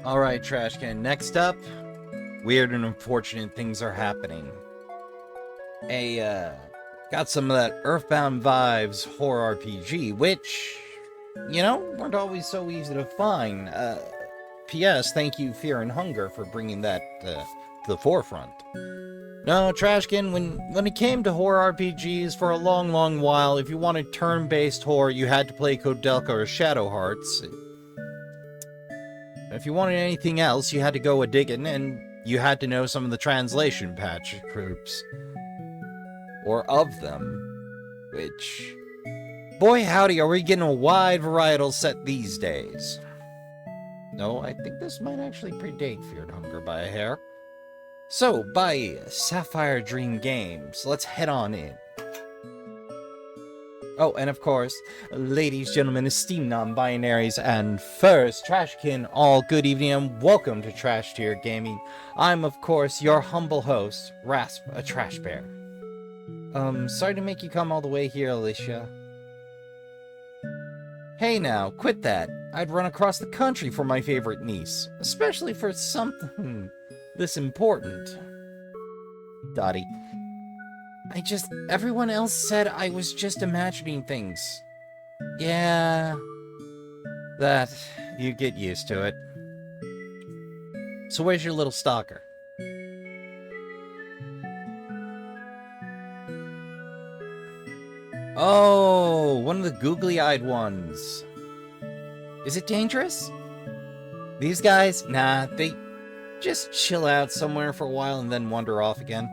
Alright, Trashkin, next up, weird and unfortunate things are happening. Got some of that Earthbound vibes horror RPG, which, weren't always so easy to find. P.S. Thank you, Fear and Hunger, for bringing that to the forefront. No, Trashkin, when it came to horror RPGs, for a long, long while, if you wanted turn-based horror, you had to play Kodelka or Shadow Hearts. If you wanted anything else, you had to go a-diggin', and you had to know some of the translation patch groups. Or of them. Which, boy howdy, are we getting a wide varietal set these days. No, I think this might actually predate Fear and Hunger by a hair. So, by Sapphire Dream Games, let's head on in. Oh, and of course, ladies, gentlemen, esteemed non-binaries, and first, Trashkin, all good evening and welcome to Trash Tier Gaming. I'm, of course, your humble host, Rasp, a Trash Bear. Sorry to make you come all the way here, Alicia. Hey now, quit that. I'd run across the country for my favorite niece, especially for something this important. Dottie. Everyone else said I was just imagining things. Yeah, that, you get used to it. So where's your little stalker? Oh, one of the googly-eyed ones. Is it dangerous? These guys, nah, they just chill out somewhere for a while and then wander off again.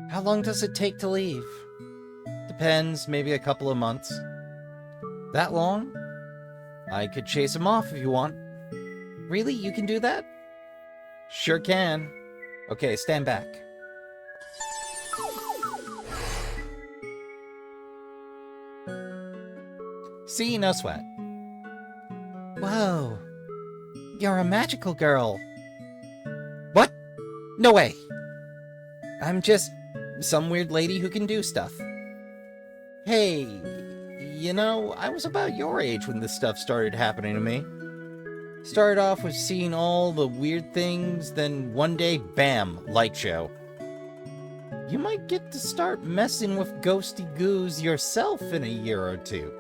How long does it take to leave? Depends, maybe a couple of months. That long? I could chase him off if you want. Really? You can do that? Sure can. Okay, stand back. See, no sweat. Whoa. You're a magical girl. What? No way. I'm just some weird lady who can do stuff. Hey, I was about your age when this stuff started happening to me. Started off with seeing all the weird things, then one day, bam, light show. You might get to start messing with ghosty goos yourself in a year or two.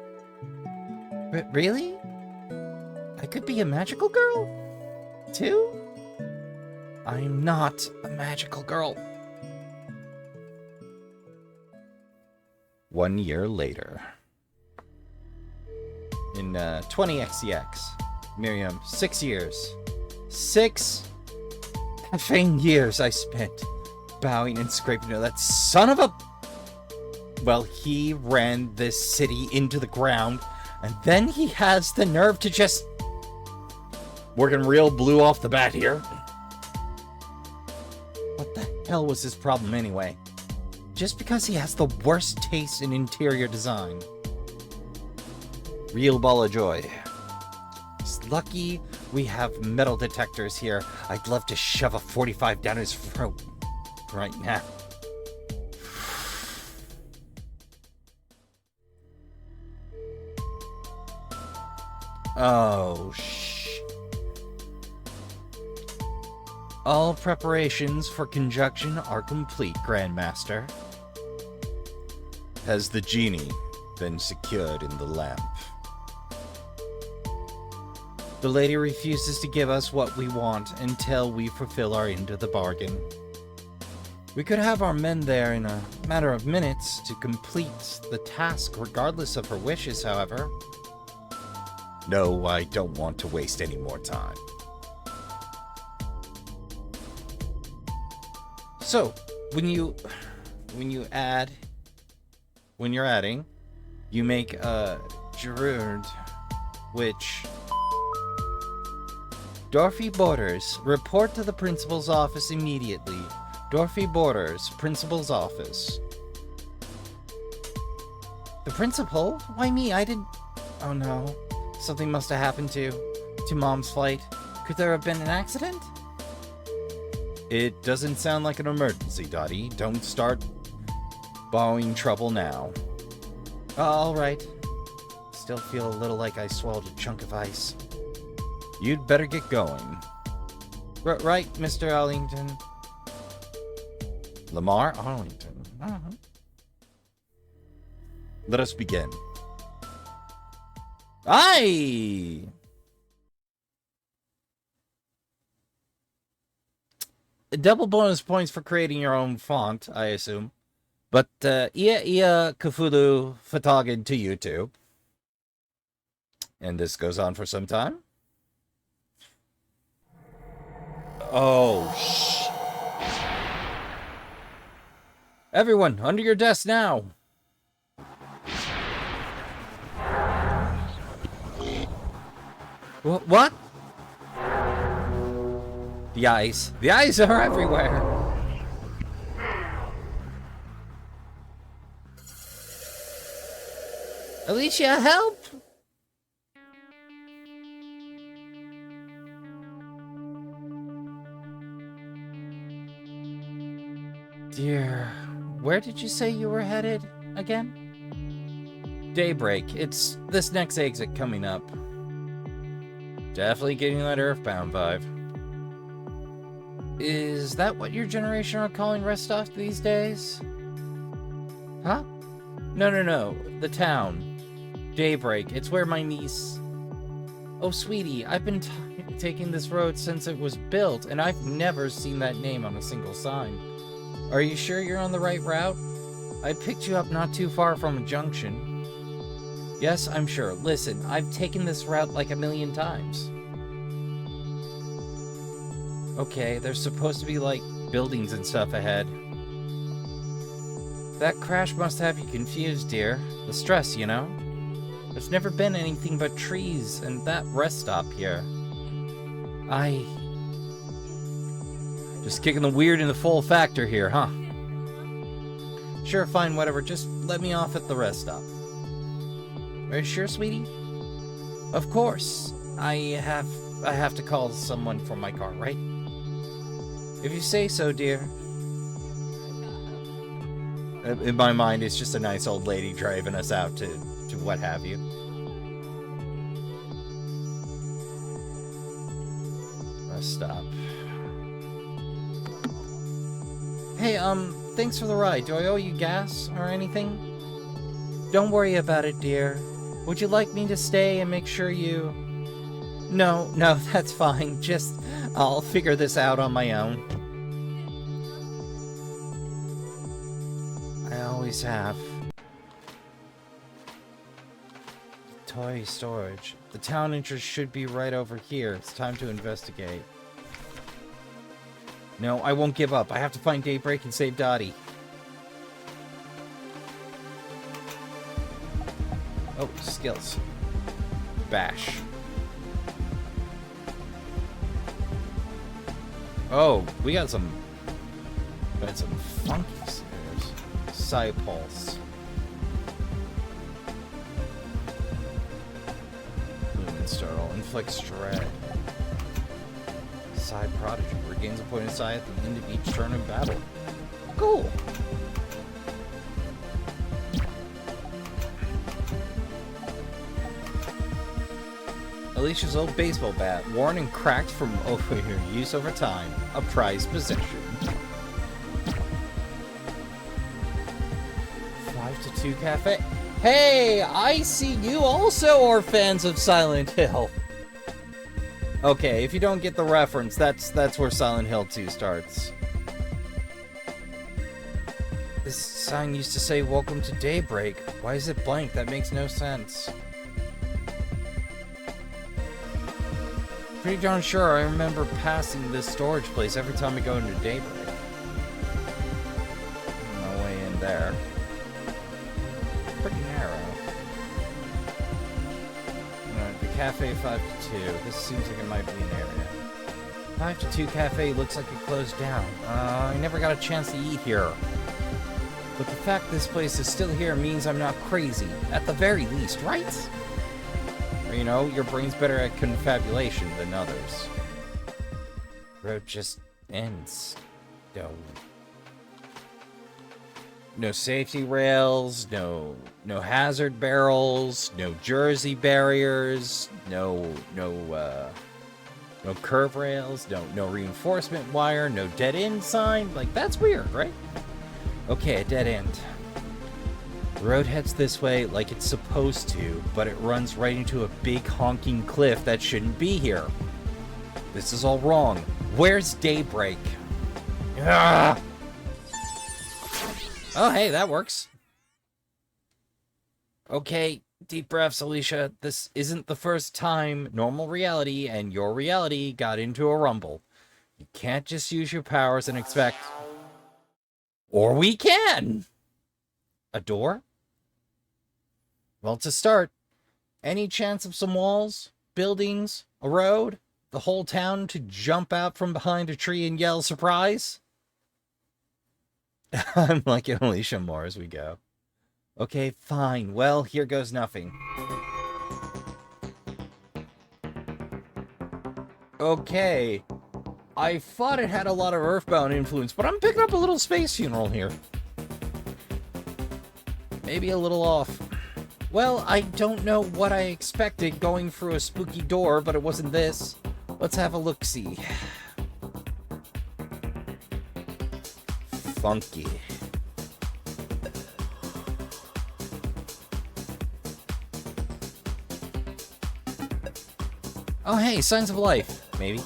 Really? I could be a magical girl? Too? I'm not a magical girl. 1 year later. In 20xcx. Miriam, 6 years. 6 effing years I spent bowing and scraping to that son of a... Well, he ran this city into the ground, and then he has the nerve to just... Working real blue off the bat here. What the hell was his problem anyway? Just because he has the worst taste in interior design. Real ball of joy. It's lucky we have metal detectors here. I'd love to shove a 45 down his throat right now. Oh, All preparations for conjunction are complete, Grandmaster. Has the genie been secured in the lamp? The lady refuses to give us what we want until we fulfill our end of the bargain. We could have our men there in a matter of minutes to complete the task regardless of her wishes, however. No, I don't want to waste any more time. So, when you're adding, you make a Gerard, which... Dorothy Borders, report to the principal's office immediately. Dorothy Borders, principal's office. The principal? Why me? I didn't... Oh no. Something must have happened to Mom's flight. Could there have been an accident? It doesn't sound like an emergency, Dottie. Don't start borrowing trouble now. Alright. Still feel a little like I swallowed a chunk of ice. You'd better get going. Right, Mr. Arlington? Lamar Arlington. Let us begin. Aye! Double bonus points for creating your own font, I assume. But, ia Cthulhu Fatagin to you too. And this goes on for some time. Oh, Everyone, under your desk now. What? The eyes. The eyes are everywhere. Alicia, help! Dear, where did you say you were headed again? Daybreak. It's this next exit coming up. Definitely getting that Earthbound vibe. Is that what your generation are calling rest stop these days? Huh? No. The town. Daybreak. It's where my niece... Oh, sweetie, I've been taking this road since it was built, and I've never seen that name on a single sign. Are you sure you're on the right route? I picked you up not too far from a junction. Yes, I'm sure. Listen, I've taken this route like a million times. Okay, there's supposed to be, like, buildings and stuff ahead. That crash must have you confused, dear. The stress, you know? There's never been anything but trees and that rest stop here. Just kicking the weird in the full factor here, huh? Sure, fine, whatever. Just let me off at the rest stop. Are you sure, sweetie? Of course. I have to call someone for my car, right? If you say so, dear. In my mind, it's just a nice old lady driving us out to what have you. Rest stop. Hey, thanks for the ride. Do I owe you gas or anything? Don't worry about it, dear. Would you like me to stay and make sure you... No, that's fine. Just, I'll figure this out on my own. I always have. Toy storage. The town entrance should be right over here. It's time to investigate. No, I won't give up. I have to find Daybreak and save Dottie. Oh, skills. Bash. Oh, we got some funky stairs. Side pulse. Lumen startle. Inflicts dread. Side prodigy. Regains a point of sight at the end of each turn in battle. Cool. Alicia's old baseball bat, worn and cracked from use over time. A prized possession. 5-2 Cafe. Hey, I see you also are fans of Silent Hill. Okay, if you don't get the reference, that's where Silent Hill 2 starts. This sign used to say, "Welcome to Daybreak." Why is it blank? That makes no sense. Pretty darn sure I remember passing this storage place every time I go into Daybreak. On my way in there. Pretty narrow. Alright, the cafe 5-2. This seems like it might be an area. 5-2 cafe looks like it closed down. I never got a chance to eat here. But the fact this place is still here means I'm not crazy. At the very least, right? Or, you know, your brain's better at confabulation than others. Road just ends. No safety rails, no hazard barrels, no Jersey barriers, no No curve rails, no reinforcement wire, no dead end sign. Like, that's weird, right? Okay, a dead end. The road heads this way like it's supposed to, but it runs right into a big honking cliff that shouldn't be here. This is all wrong. Where's Daybreak? Ah! Oh, hey, that works. Okay, deep breaths, Alicia. This isn't the first time normal reality and your reality got into a rumble. You can't just use your powers and expect... Or we can! A door? Well, to start, any chance of some walls, buildings, a road, the whole town to jump out from behind a tree and yell surprise? I'm liking Alicia more as we go. Okay, fine. Well, here goes nothing. Okay. I thought it had a lot of Earthbound influence, but I'm picking up a little Space Funeral here. Maybe a little off. Well, I don't know what I expected going through a spooky door, but it wasn't this. Let's have a look-see. Funky. Oh, hey, signs of life, maybe.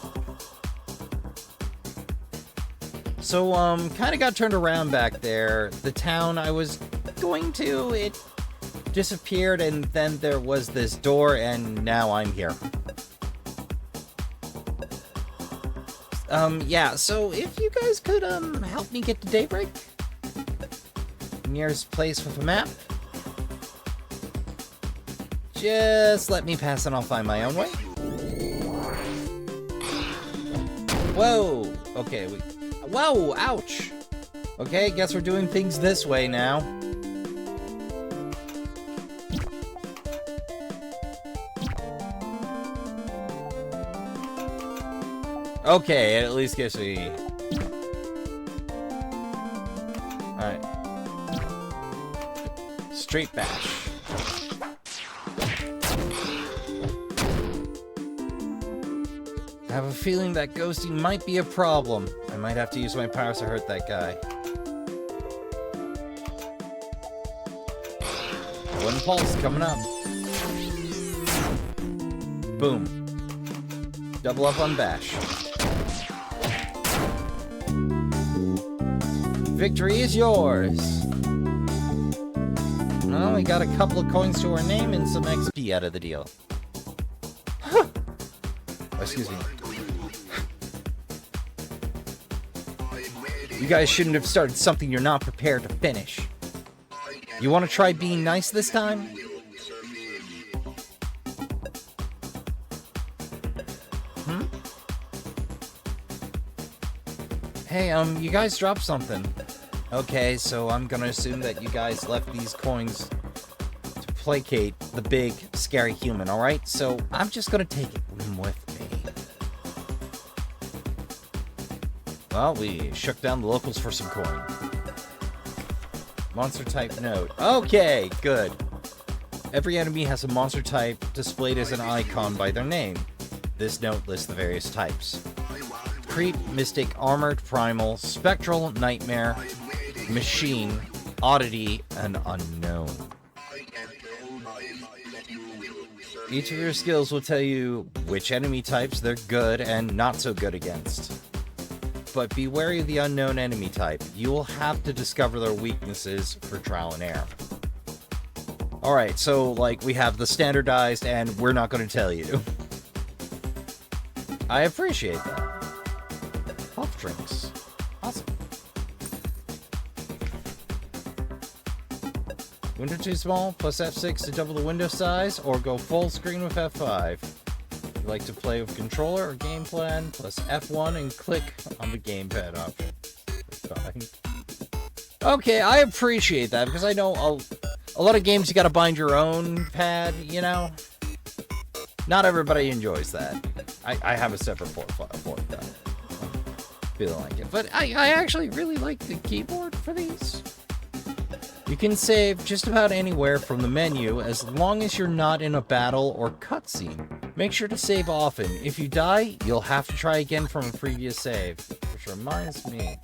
So, kind of got turned around back there. The town I was going to, it disappeared, and then there was this door, and now I'm here. Yeah, so if you guys could, help me get to Daybreak? Nearest place with a map? Just let me pass and I'll find my own way. Whoa! Okay, whoa! Ouch! Okay, guess we're doing things this way now. Okay, it at least gives me... Alright. Straight bash. I have a feeling that ghosting might be a problem. I might have to use my powers to hurt that guy. One pulse coming up. Boom. Double up on bash. Victory is yours. Well, we got a couple of coins to our name and some XP out of the deal. Oh, excuse me. You guys shouldn't have started something you're not prepared to finish. You want to try being nice this time? Hey, you guys dropped something. Okay, so I'm gonna assume that you guys left these coins to placate the big, scary human, alright? So I'm just gonna take it with me. Well, we shook down the locals for some coin. Monster type note. Okay, good. Every enemy has a monster type displayed as an icon by their name. This note lists the various types. Creep, Mystic, Armored, Primal, Spectral, Nightmare, Machine, Oddity, and Unknown. Each of your skills will tell you which enemy types they're good and not so good against. But be wary of the unknown enemy type. You will have to discover their weaknesses for trial and error. Alright, so, like, we have the standardized, and we're not going to tell you. I appreciate that. Health drinks. Awesome. Window too small, plus F6 to double the window size, or go full screen with F5. If you like to play with controller or game plan, plus F1 and click on the gamepad option. Okay, I appreciate that, because I know a lot of games you gotta bind your own pad, you know? Not everybody enjoys that. I have a separate port for that. Feeling like it. But I actually really like the keyboard for these. You can save just about anywhere from the menu as long as you're not in a battle or cutscene. Make sure to save often. If you die, you'll have to try again from a previous save. Which reminds me.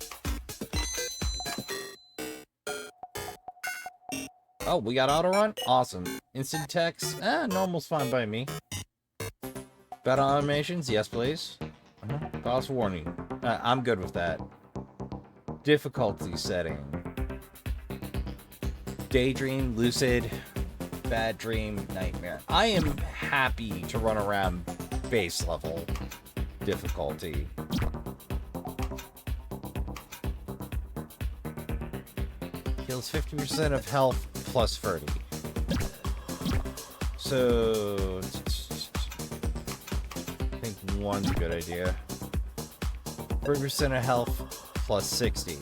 Oh, we got auto run? Awesome. Instant text? Normal's fine by me. Battle animations? Yes, please. Boss warning. I'm good with that. Difficulty setting. Daydream, lucid, bad dream, nightmare. I am happy to run around base level difficulty. Heals 50% of health plus 30. So I think one's a good idea. 30% of health plus 60.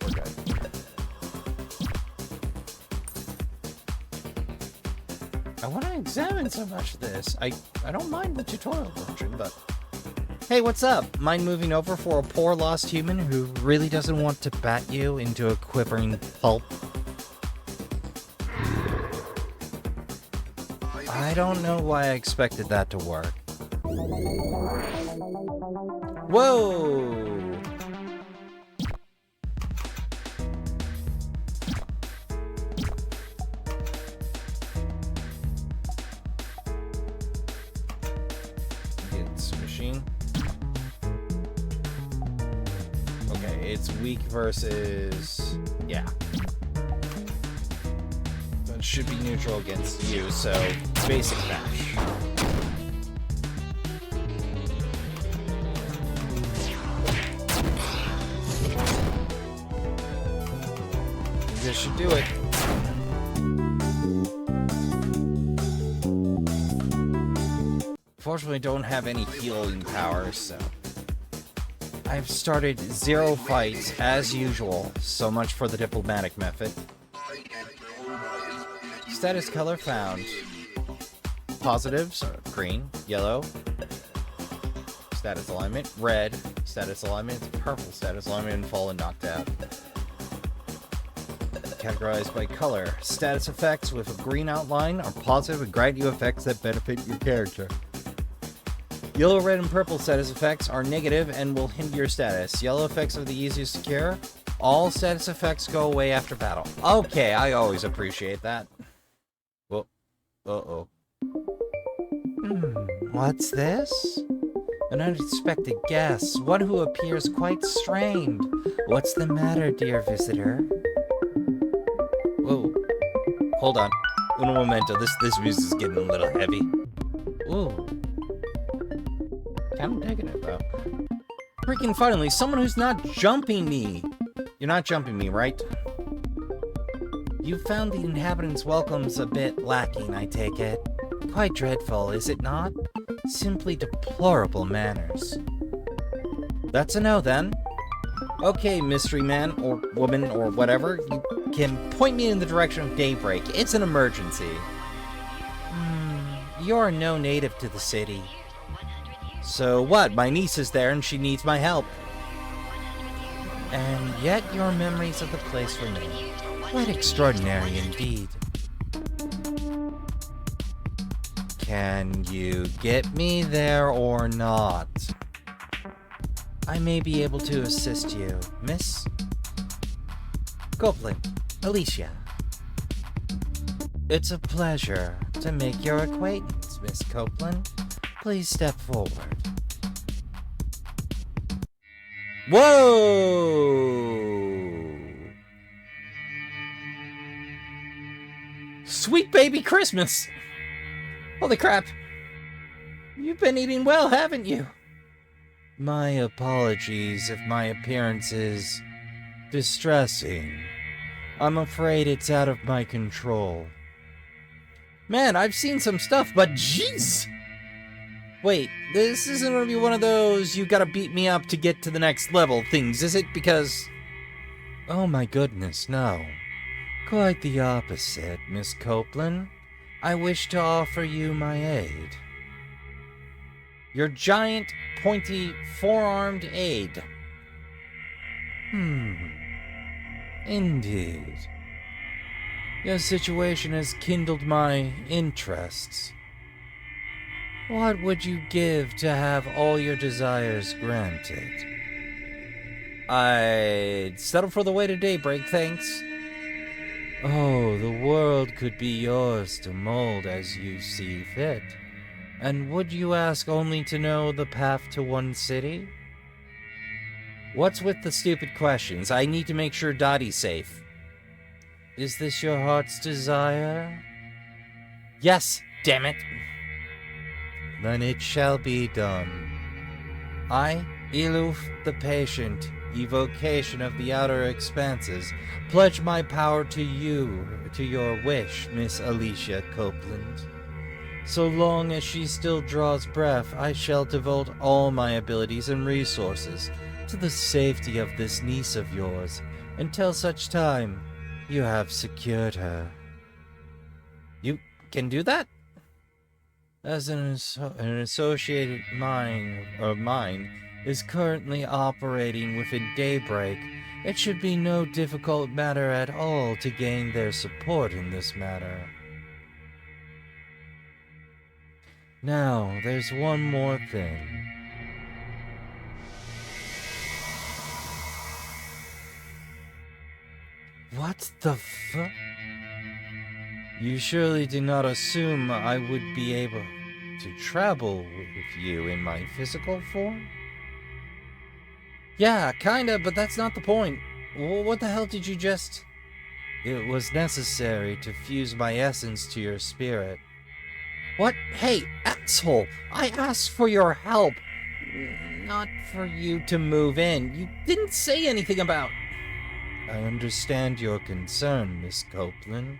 We're good. I want to examine so much of this. I don't mind the tutorial version, but... Hey, what's up? Mind moving over for a poor lost human who really doesn't want to bat you into a quivering pulp? I don't know why I expected that to work. Whoa! It's machine. Okay, it's weak versus... yeah. It should be neutral against you, so basic bash. This should do it. Fortunately, I don't have any healing powers, so... I've started 0 fights, as usual. So much for the diplomatic method. Status color found. Positives, green, yellow. Status alignment, red. Status alignment, purple. Status alignment, fallen, knocked out. Categorized by color. Status effects with a green outline are positive and grant you effects that benefit your character. Yellow, red, and purple status effects are negative and will hinder your status. Yellow effects are the easiest to cure. All status effects go away after battle. Okay, I always appreciate that. Well, uh-oh. What's this? An unexpected guest, one who appears quite strained. What's the matter, dear visitor? Whoa. Hold on. Un momento, this music is getting a little heavy. Ooh. I'm digging it, though. Freaking finally, someone who's not jumping me. You're not jumping me, right? You found the inhabitants' welcomes a bit lacking, I take it. Quite dreadful, is it not? Simply deplorable manners. That's a no, then. Okay, mystery man, or woman, or whatever, you can point me in the direction of Daybreak. It's an emergency. You're no native to the city. So what? My niece is there and she needs my help. And yet your memories of the place remain. Quite extraordinary indeed. Can you get me there or not? I may be able to assist you, Miss Copeland, Alicia. It's a pleasure to make your acquaintance, Miss Copeland. Please step forward. Whoa! Sweet baby Christmas! Holy crap! You've been eating well, haven't you? My apologies if my appearance is distressing. I'm afraid it's out of my control. Man, I've seen some stuff, but jeez! Wait, this isn't gonna be one of those you gotta beat me up to get to the next level things, is it? Because... oh my goodness, no. Quite the opposite, Miss Copeland. I wish to offer you my aid. Your giant, pointy, four-armed aid. Indeed. Your situation has kindled my interests. What would you give to have all your desires granted? I'd settle for the way to Daybreak, thanks. Oh, the world could be yours to mold as you see fit. And would you ask only to know the path to one city? What's with the stupid questions? I need to make sure Dottie's safe. Is this your heart's desire? Yes, damn it. Then it shall be done. I, Iluf the Patient, evocation of the outer expanses, pledge my power to you, to your wish, Miss Alicia Copeland. So long as she still draws breath, I shall devote all my abilities and resources to the safety of this niece of yours, until such time you have secured her. You can do that? As an associated mind is currently operating within Daybreak, it should be no difficult matter at all to gain their support in this matter. Now, there's one more thing. What the fuck? You surely do not assume I would be able to travel with you in my physical form? Yeah, kinda, but that's not the point. What the hell did you just... It was necessary to fuse my essence to your spirit. What? Hey, asshole! I asked for your help, not for you to move in. You didn't say anything about... I understand your concern, Miss Copeland.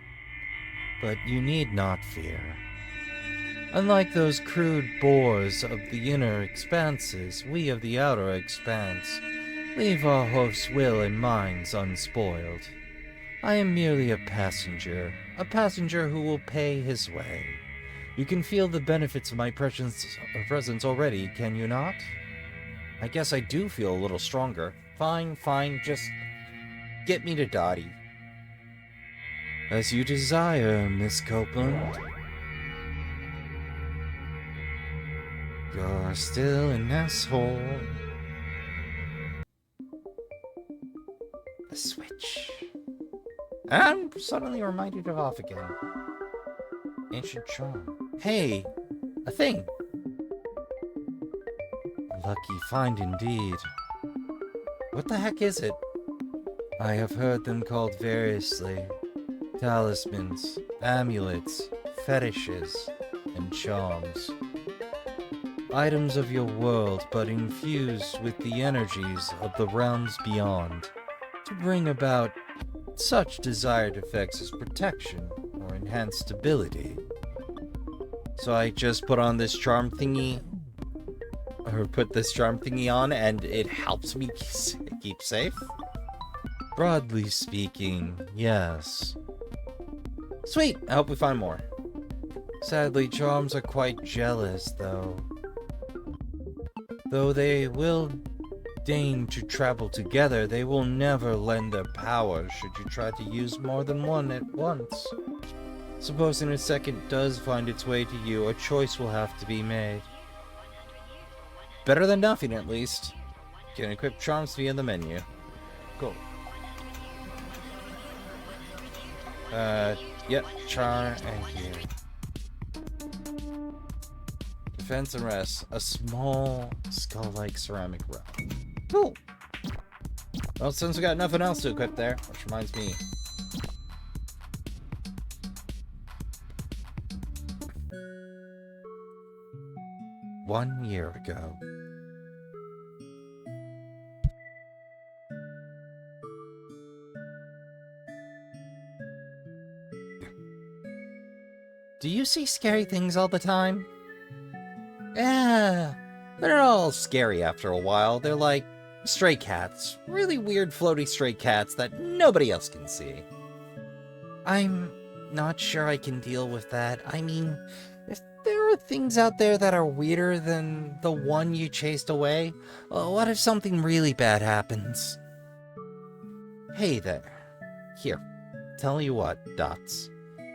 But you need not fear. Unlike those crude bores of the inner expanses, we of the outer expanse leave our host's will and minds unspoiled. I am merely a passenger who will pay his way. You can feel the benefits of my presence already, can you not? I guess I do feel a little stronger. Fine, just get me to Dottie. As you desire, Miss Copeland. You're still an asshole. The switch. I'm suddenly reminded of off again. Ancient charm. Hey, a thing. Lucky find indeed. What the heck is it? I have heard them called variously. Talismans, amulets, fetishes, and charms. Items of your world, but infused with the energies of the realms beyond, to bring about such desired effects as protection or enhanced stability. So I just put on this charm thingy, or put this charm thingy on, and it helps me keep safe? Broadly speaking, yes. Sweet! I hope we find more. Sadly, charms are quite jealous, though. Though they will deign to travel together, they will never lend their power should you try to use more than one at once. Supposing a second does find its way to you, a choice will have to be made. Better than nothing, at least. You can equip charms via the menu. Cool. Yep, char and here. Defense and rest. A small skull-like ceramic realm. Cool. Well, since we got nothing else to equip there, which reminds me. One year ago. Do you see scary things all the time? Yeah, they're all scary after a while. They're like stray cats. Really weird floaty stray cats that nobody else can see. I'm not sure I can deal with that. I mean, if there are things out there that are weirder than the one you chased away, what if something really bad happens? Hey there. Here, tell you what, Dots.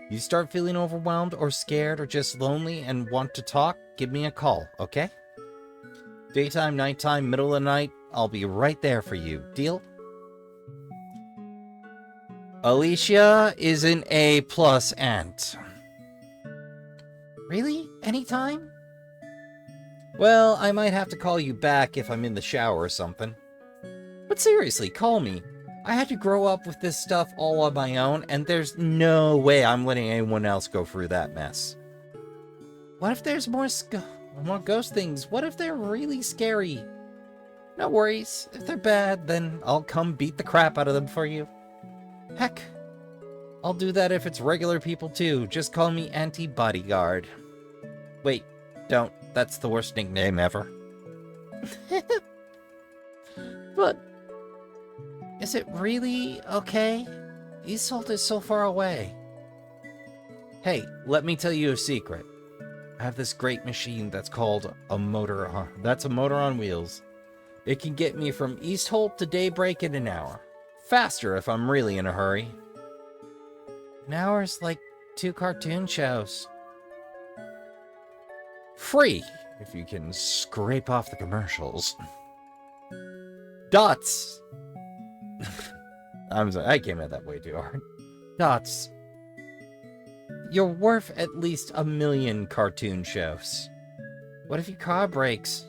You start feeling overwhelmed or scared or just lonely and want to talk, give me a call, okay? Daytime, nighttime, middle of the night, I'll be right there for you. Deal? Alicia is an A+ aunt. Really? Anytime? Well, I might have to call you back if I'm in the shower or something. But seriously, call me. I had to grow up with this stuff all on my own, and there's no way I'm letting anyone else go through that mess. What if there's more ghost things? What if they're really scary? No worries. If they're bad, then I'll come beat the crap out of them for you. Heck, I'll do that if it's regular people too. Just call me Auntie Bodyguard. Wait, don't. That's the worst nickname ever. But is it really okay? Eastholt is so far away. Hey, let me tell you a secret. I have this great machine that's called a motor on wheels. It can get me from Eastholt to Daybreak in an hour. Faster if I'm really in a hurry. An hour's like 2 cartoon shows. Free, if you can scrape off the commercials. Dots! I'm sorry, I came at that way too hard. Dots. You're worth at least 1 million cartoon shows. What if your car breaks?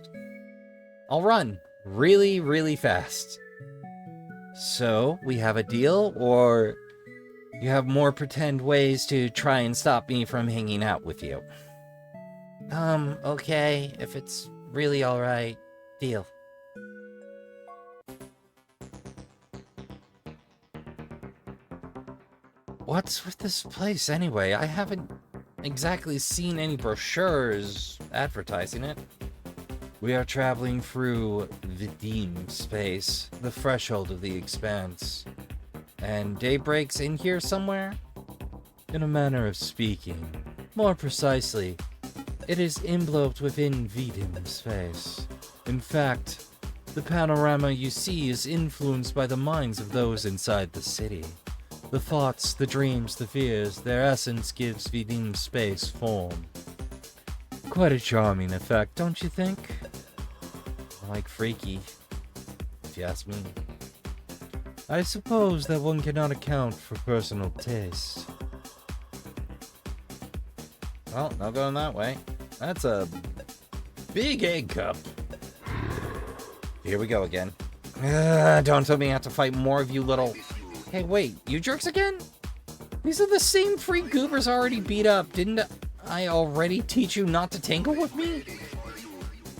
I'll run really, really fast. So, we have a deal, or you have more pretend ways to try and stop me from hanging out with you? Okay, if it's really alright, deal. What's with this place anyway? I haven't exactly seen any brochures advertising it. We are traveling through Vidim space, the threshold of the expanse. And Daybreak's in here somewhere? In a manner of speaking. More precisely, it is enveloped within Vidim space. In fact, the panorama you see is influenced by the minds of those inside the city. The thoughts, the dreams, the fears, their essence gives Vidim space form. Quite a charming effect, don't you think? Like freaky, if you ask me. I suppose that one cannot account for personal taste. Well, not going that way. That's a big egg cup. Here we go again. Don't tell me I have to fight more of you little... Hey, wait, you jerks again? These are the same 3 goobers already beat up. Didn't I already teach you not to tangle with me?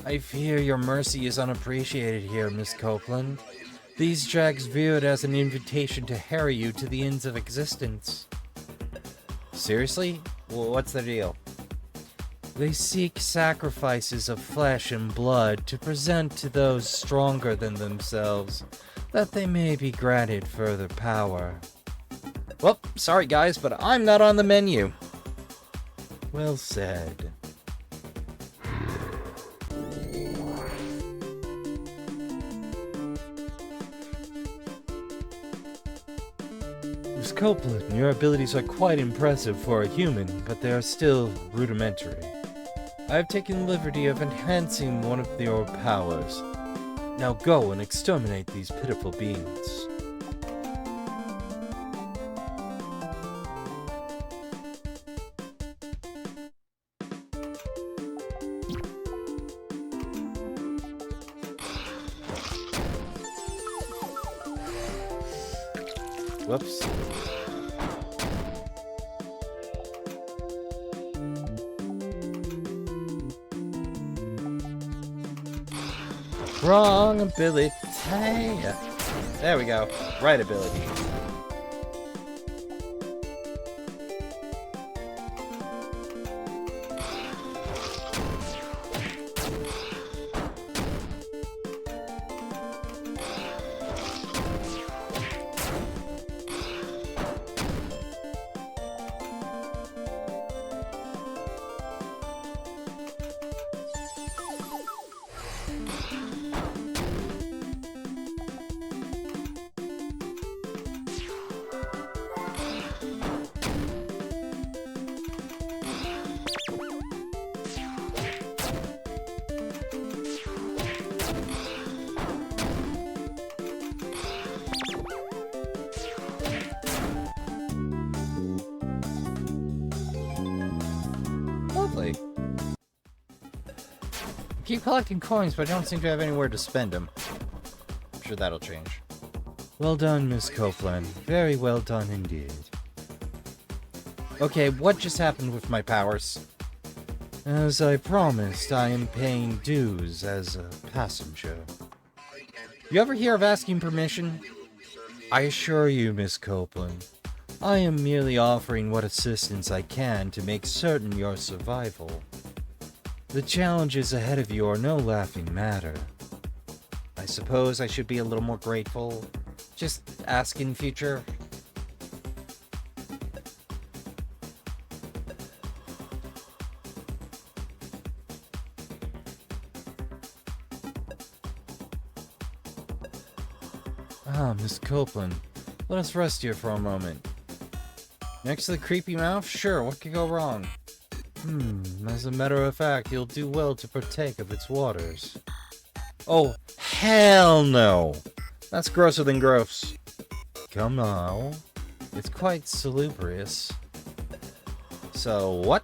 I fear your mercy is unappreciated here, Miss Copeland. These drags view it as an invitation to harry you to the ends of existence. Seriously? Well, what's the deal? They seek sacrifices of flesh and blood to present to those stronger than themselves, that they may be granted further power. Well, sorry guys, but I'm not on the menu. Well said. Miss Copeland, your abilities are quite impressive for a human, but they are still rudimentary. I have taken the liberty of enhancing one of your powers. Now go and exterminate these pitiful beings. Whoops. Wrong ability. There we go. Right ability. Exactly. Keep collecting coins, but I don't seem to have anywhere to spend them. I'm sure that'll change. Well done, Miss Copeland. Very well done indeed. Okay, what just happened with my powers? As I promised, I am paying dues as a passenger. You ever hear of asking permission? I assure you, Miss Copeland, I am merely offering what assistance I can to make certain your survival. The challenges ahead of you are no laughing matter. I suppose I should be a little more grateful. Just ask in future. Ah, Miss Copeland, let us rest here for a moment. Next to the creepy mouth? Sure, what could go wrong? As a matter of fact, you'll do well to partake of its waters. Oh, hell no! That's grosser than gross. Come now. It's quite salubrious. So, what?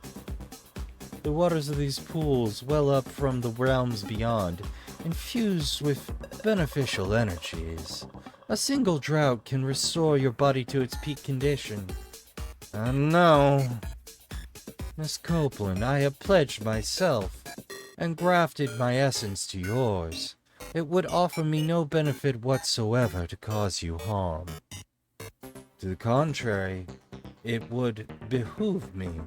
The waters of these pools well up from the realms beyond, infused with beneficial energies. A single drought can restore your body to its peak condition. No. Miss Copeland, I have pledged myself and grafted my essence to yours. It would offer me no benefit whatsoever to cause you harm. To the contrary, it would behoove me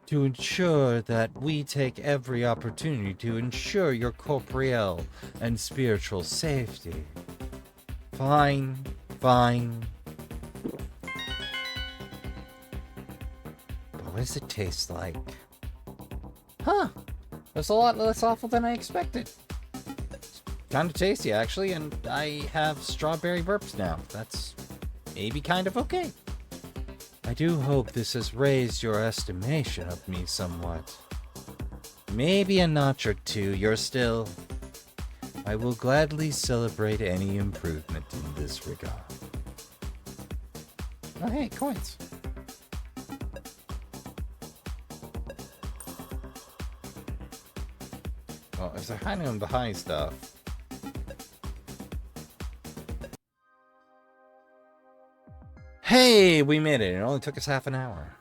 to ensure that we take every opportunity to ensure your corporeal and spiritual safety. Fine, fine. But what does it taste like? Huh, that's a lot less awful than I expected. It's kind of tasty, actually, and I have strawberry burps now. That's maybe kind of okay. I do hope this has raised your estimation of me somewhat. Maybe a notch or two, you're still... I will gladly celebrate any improvement in this regard. Oh hey, coins. Well, if they're hiding them behind stuff... Hey, we made it. It only took us half an hour.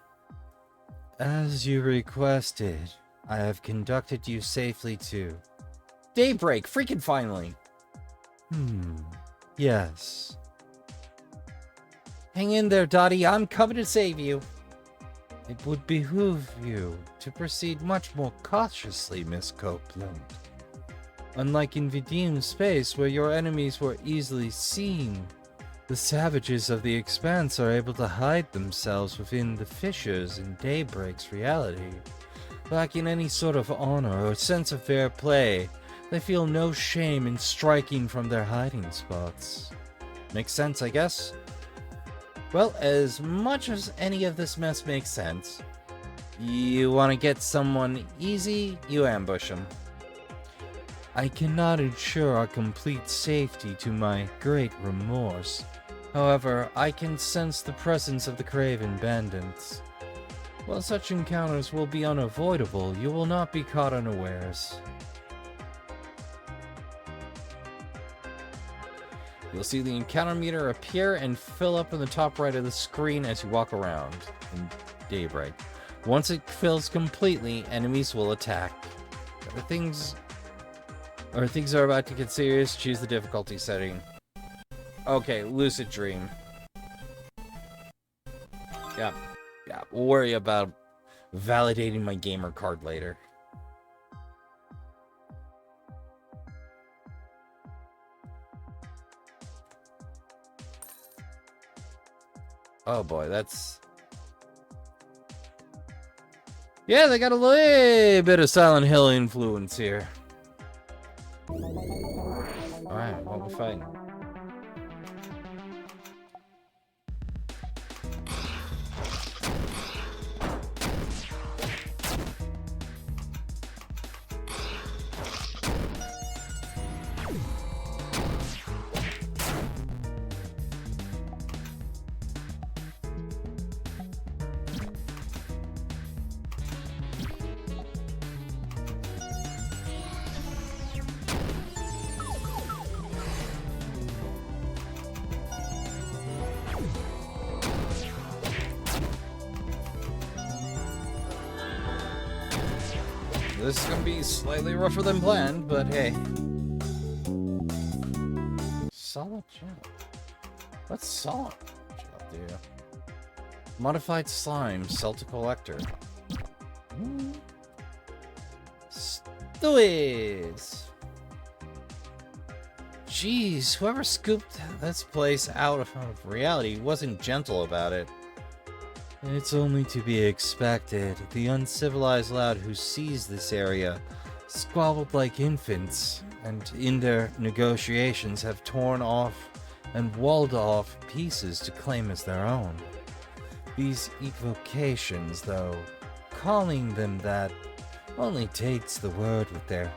As you requested, I have conducted you safely to... Daybreak, freaking finally. Yes. Hang in there, Dottie. I'm coming to save you. It would behoove you to proceed much more cautiously, Miss Copeland. Unlike in Vidim's space, where your enemies were easily seen, the savages of the Expanse are able to hide themselves within the fissures in Daybreak's reality. Lacking any sort of honor or sense of fair play, they feel no shame in striking from their hiding spots. Makes sense, I guess? Well, as much as any of this mess makes sense, you want to get someone easy, you ambush them. I cannot ensure our complete safety to my great remorse. However, I can sense the presence of the craven bandits. While such encounters will be unavoidable, you will not be caught unawares. You'll see the encounter meter appear and fill up in the top right of the screen as you walk around in Daybreak. Once it fills completely, enemies will attack. Things are about to get serious, choose the difficulty setting. Okay, Lucid Dream. Yeah, we'll worry about validating my gamer card later. Oh boy, that's... Yeah, they got a little bit of Silent Hill influence here. Alright, what we fighting? This is gonna be slightly rougher than planned, but hey. Solid gel. What's solid gel do? Modified slime, sell to collector. Stewies! Jeez, whoever scooped this place out of reality wasn't gentle about it. It's only to be expected. The uncivilized lad who seized this area squabbled like infants, and in their negotiations have torn off and walled off pieces to claim as their own. These evocations, though, calling them that only takes the word with their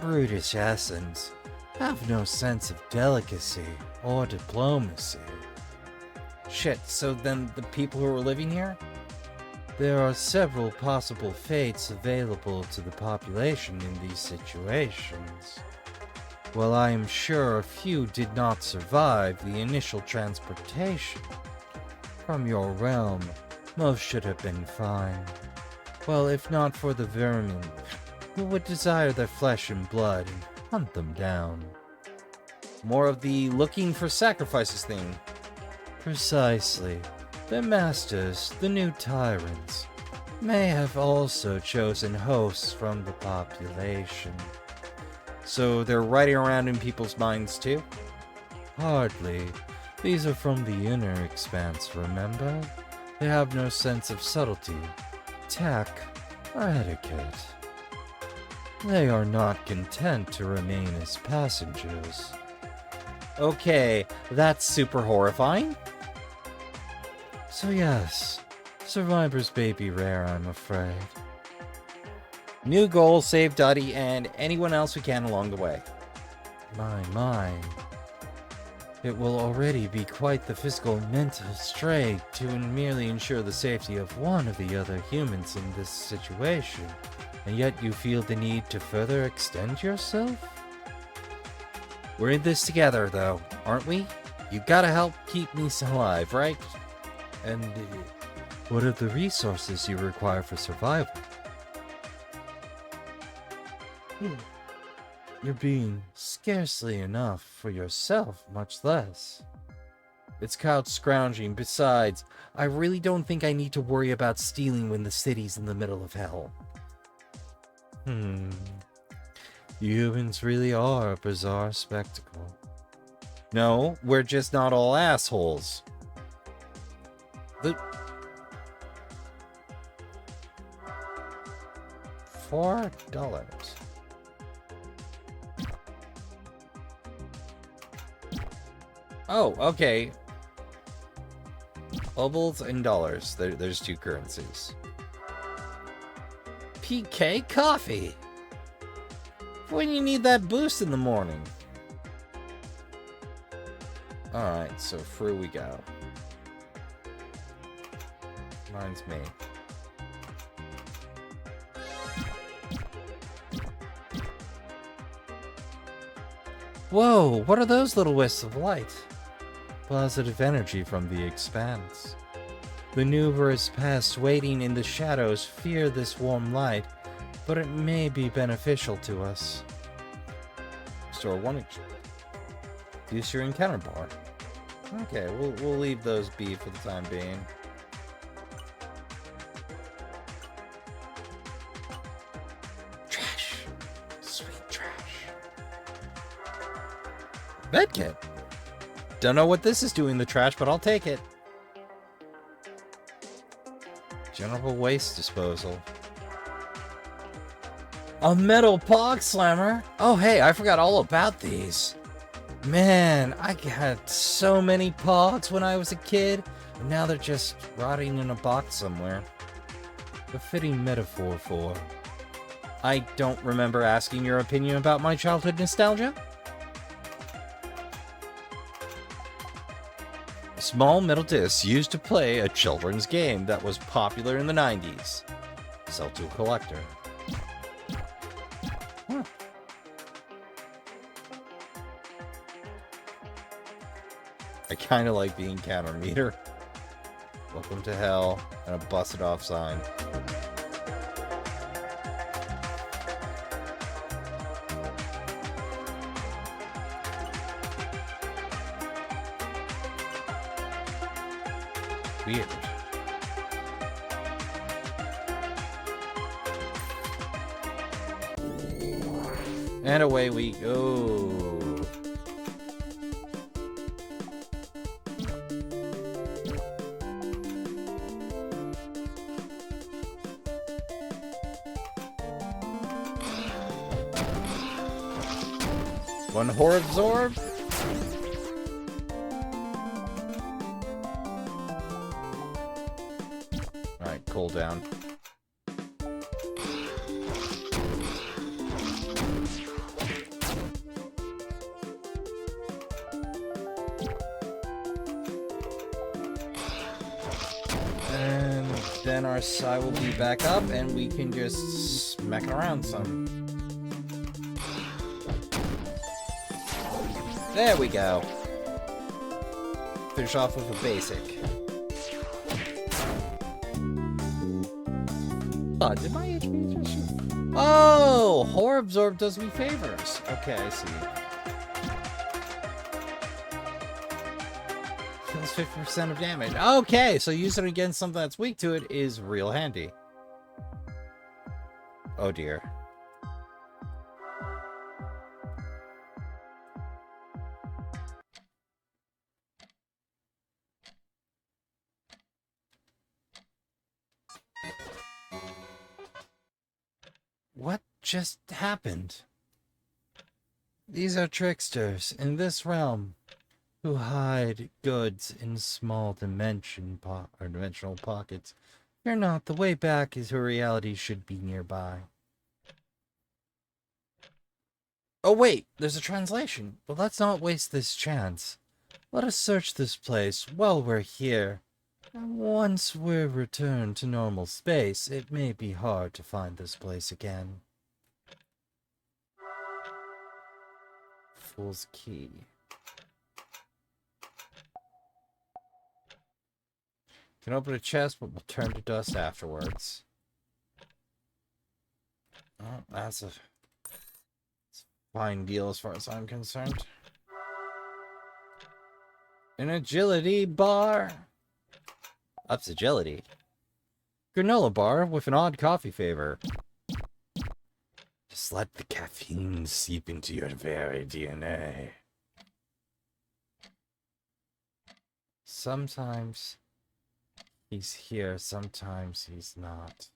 brutish essence, have no sense of delicacy or diplomacy. Shit, so then the people who are living here? There are several possible fates available to the population in these situations. While I am sure a few did not survive the initial transportation from your realm, most should have been fine. Well, if not for the vermin, who would desire their flesh and blood and hunt them down. More of the looking for sacrifices thing. Precisely. Their masters, the new tyrants, may have also chosen hosts from the population. So they're riding around in people's minds too? Hardly. These are from the inner expanse, remember? They have no sense of subtlety, tact, or etiquette. They are not content to remain as passengers. Okay, that's super horrifying. So yes, survivors may be rare, I'm afraid. New goal, save Dottie and anyone else we can along the way. My. It will already be quite the physical and mental strain to merely ensure the safety of one of the other humans in this situation. And yet you feel the need to further extend yourself? We're in this together, though, aren't we? You gotta help keep me alive, right? And what are the resources you require for survival? You're being scarcely enough for yourself, much less. It's couch scrounging. Besides, I really don't think I need to worry about stealing when the city's in the middle of hell. Humans really are a bizarre spectacle. No, we're just not all assholes. $4. Oh, okay. Bubbles and dollars. There's two currencies. PK coffee. When you need that boost in the morning. Alright, so through we go. Mine's me. Whoa, what are those little wisps of light? Positive energy from the expanse. Maneuverers past waiting in the shadows fear this warm light, but it may be beneficial to us. Store one. Use your encounter bar. Okay, we'll leave those be for the time being. Trash. Sweet trash. Medkit. Don't know what this is doing in the trash, but I'll take it. General waste disposal. A metal pog slammer? Oh hey, I forgot all about these. Man, I had so many pogs when I was a kid, and now they're just rotting in a box somewhere. A fitting metaphor for... I don't remember asking your opinion about my childhood nostalgia. Small metal discs used to play a children's game that was popular in the 90s. Sell to a collector. Huh. I kind of like the encounter meter. Welcome to hell, and a busted off sign. Weird. And away we go. One horror absorb. Alright, cool down. And then our psi will be back up and we can just smack it around some. There we go. Finish off with a basic. Oh, did my HP just... Oh! Horror Absorb does me favors. Okay, I see. Kills 50% of damage. Okay, so using it against something that's weak to it is real handy. Oh dear. What just happened? These are tricksters in this realm who hide goods in small dimensional pockets. Fear not, the way back is where reality should be nearby. Oh wait, there's a translation. But let's not waste this chance. Let us search this place while we're here. And once we're returned to normal space, it may be hard to find this place again. Fool's Key. Can open a chest, but we'll turn to dust afterwards. Oh, that's a fine deal as far as I'm concerned. An agility bar. Ups agility. Granola bar with an odd coffee flavor. Just let the caffeine seep into your very DNA. Sometimes he's here, sometimes he's not.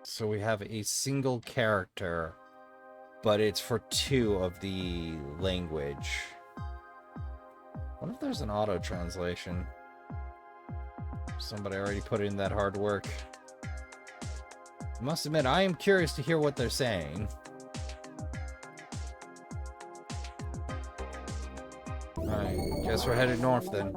So we have a single character, but it's for 2 of the language. What if there's an auto translation? Somebody already put in that hard work. I must admit, I am curious to hear what they're saying. Alright, guess we're headed north then.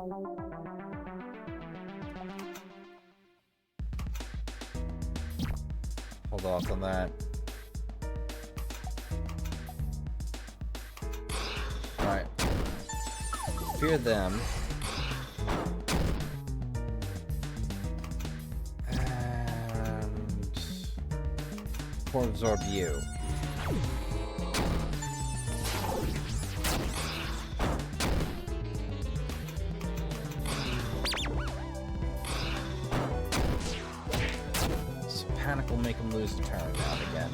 Hold off on that. Alright. Fear them. And... Core absorb you. So panic will make him lose a turn out again.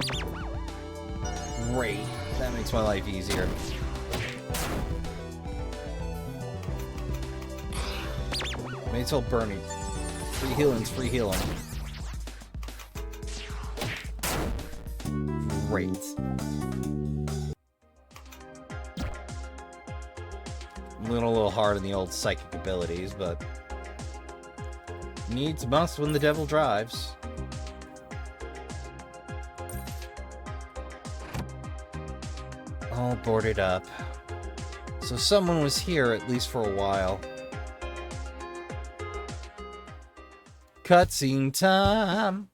Great. That makes my life easier. May as well burn him. Free healing's free healing. Great. Went a little hard on the old psychic abilities, but needs must when the devil drives. All boarded up. So someone was here at least for a while. Cutscene time.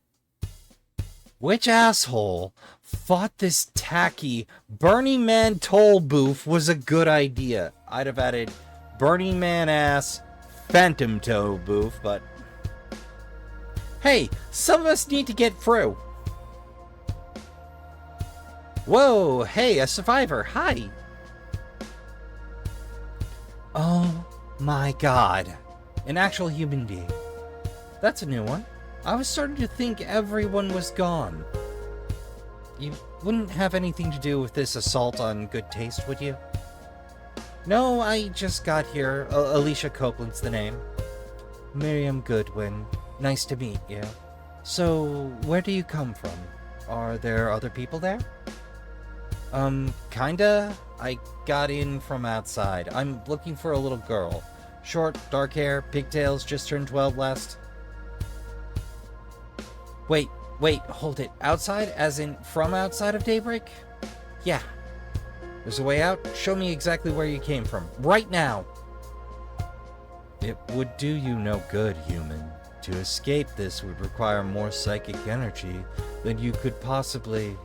Which asshole thought this tacky Burning Man toll booth was a good idea? I'd have added Burning Man ass Phantom toll booth, but hey, some of us need to get through. Whoa, hey, a survivor, hi. my god. An actual human being. That's a new one. I was starting to think everyone was gone. You wouldn't have anything to do with this assault on good taste, would you? No, I just got here. Alicia Copeland's the name. Miriam Goodwin. Nice to meet you. So, where do you come from? Are there other people there? Kinda. I got in from outside. I'm looking for a little girl. Short, dark hair, pigtails, just turned 12 last... Wait, hold it. Outside? As in, from outside of Daybreak? Yeah. There's a way out? Show me exactly where you came from. Right now! It would do you no good, human. To escape this would require more psychic energy than you could possibly...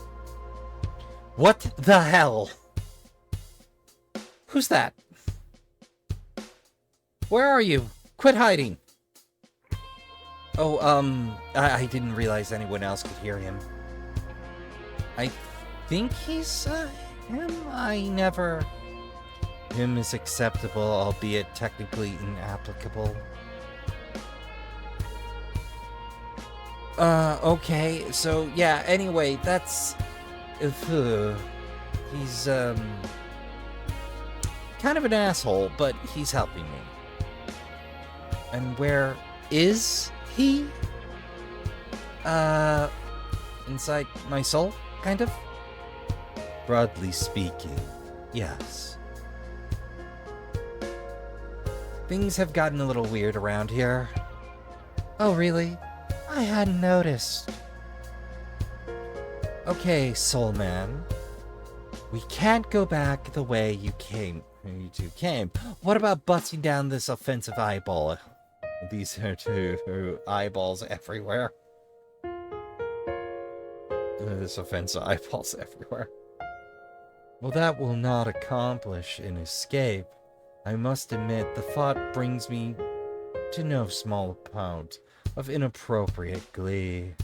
What the hell? Who's that? Where are you? Quit hiding! Oh, I didn't realize anyone else could hear him. I think he's, him? I never... Him is acceptable, albeit technically inapplicable. Okay, so, yeah, anyway, that's... he's, kind of an asshole, but he's helping me. And where is he? Inside my soul, kind of? Broadly speaking, yes. Things have gotten a little weird around here. Oh, really? I hadn't noticed. Okay, Soul Man. We can't go back the way you two came. What about busting down this offensive eyeball? These are two eyeballs everywhere. This offensive eyeballs everywhere. Well, that will not accomplish an escape. I must admit, the thought brings me to no small amount of inappropriate glee.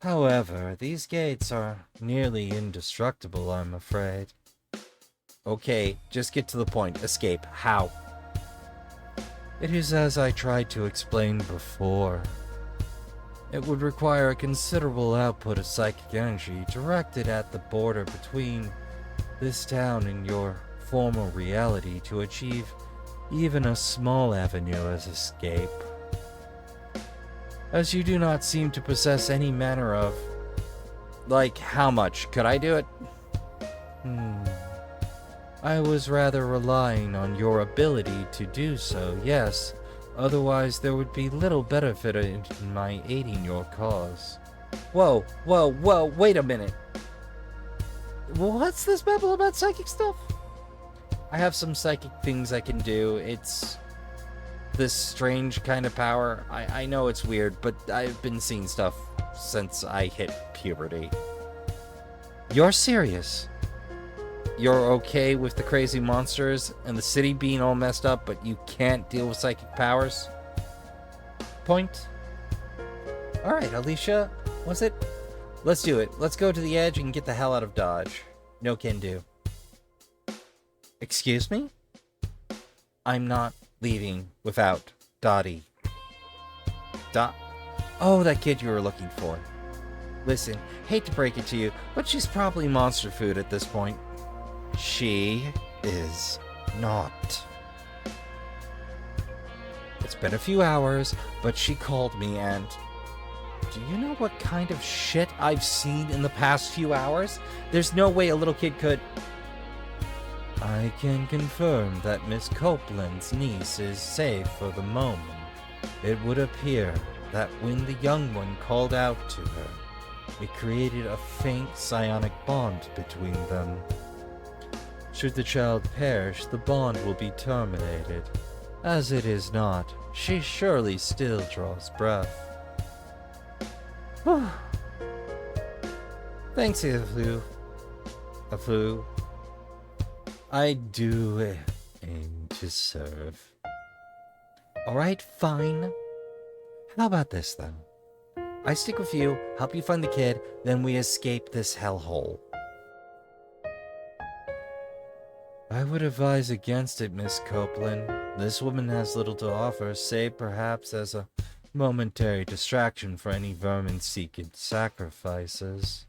However, these gates are nearly indestructible, I'm afraid. Okay, just get to the point. Escape. How? It is as I tried to explain before. It would require a considerable output of psychic energy directed at the border between this town and your former reality to achieve even a small avenue as escape. As you do not seem to possess any manner of... Like, how much? Could I do it? I was rather relying on your ability to do so, yes. Otherwise, there would be little benefit in my aiding your cause. Whoa, wait a minute. What's this babble about psychic stuff? I have some psychic things I can do. It's this strange kind of power. I know it's weird, but I've been seeing stuff since I hit puberty. You're serious? You're okay with the crazy monsters and the city being all messed up, but you can't deal with psychic powers? Point? Alright, Alicia, was it? Let's do it. Let's go to the edge and get the hell out of Dodge. No can do. Excuse me? I'm not leaving without Dottie. Oh, that kid you were looking for. Listen, hate to break it to you, but she's probably monster food at this point. She is not. It's been a few hours, but she called me and... Do you know what kind of shit I've seen in the past few hours? There's no way a little kid could... I can confirm that Miss Copeland's niece is safe for the moment. It would appear that when the young one called out to her, it created a faint psionic bond between them. Should the child perish, the bond will be terminated. As it is not, she surely still draws breath. Thanks, Afu. I do aim to serve. Alright, fine. How about this, then? I stick with you, help you find the kid, then we escape this hellhole. I would advise against it, Miss Copeland. This woman has little to offer, save perhaps as a momentary distraction for any vermin-seeking sacrifices.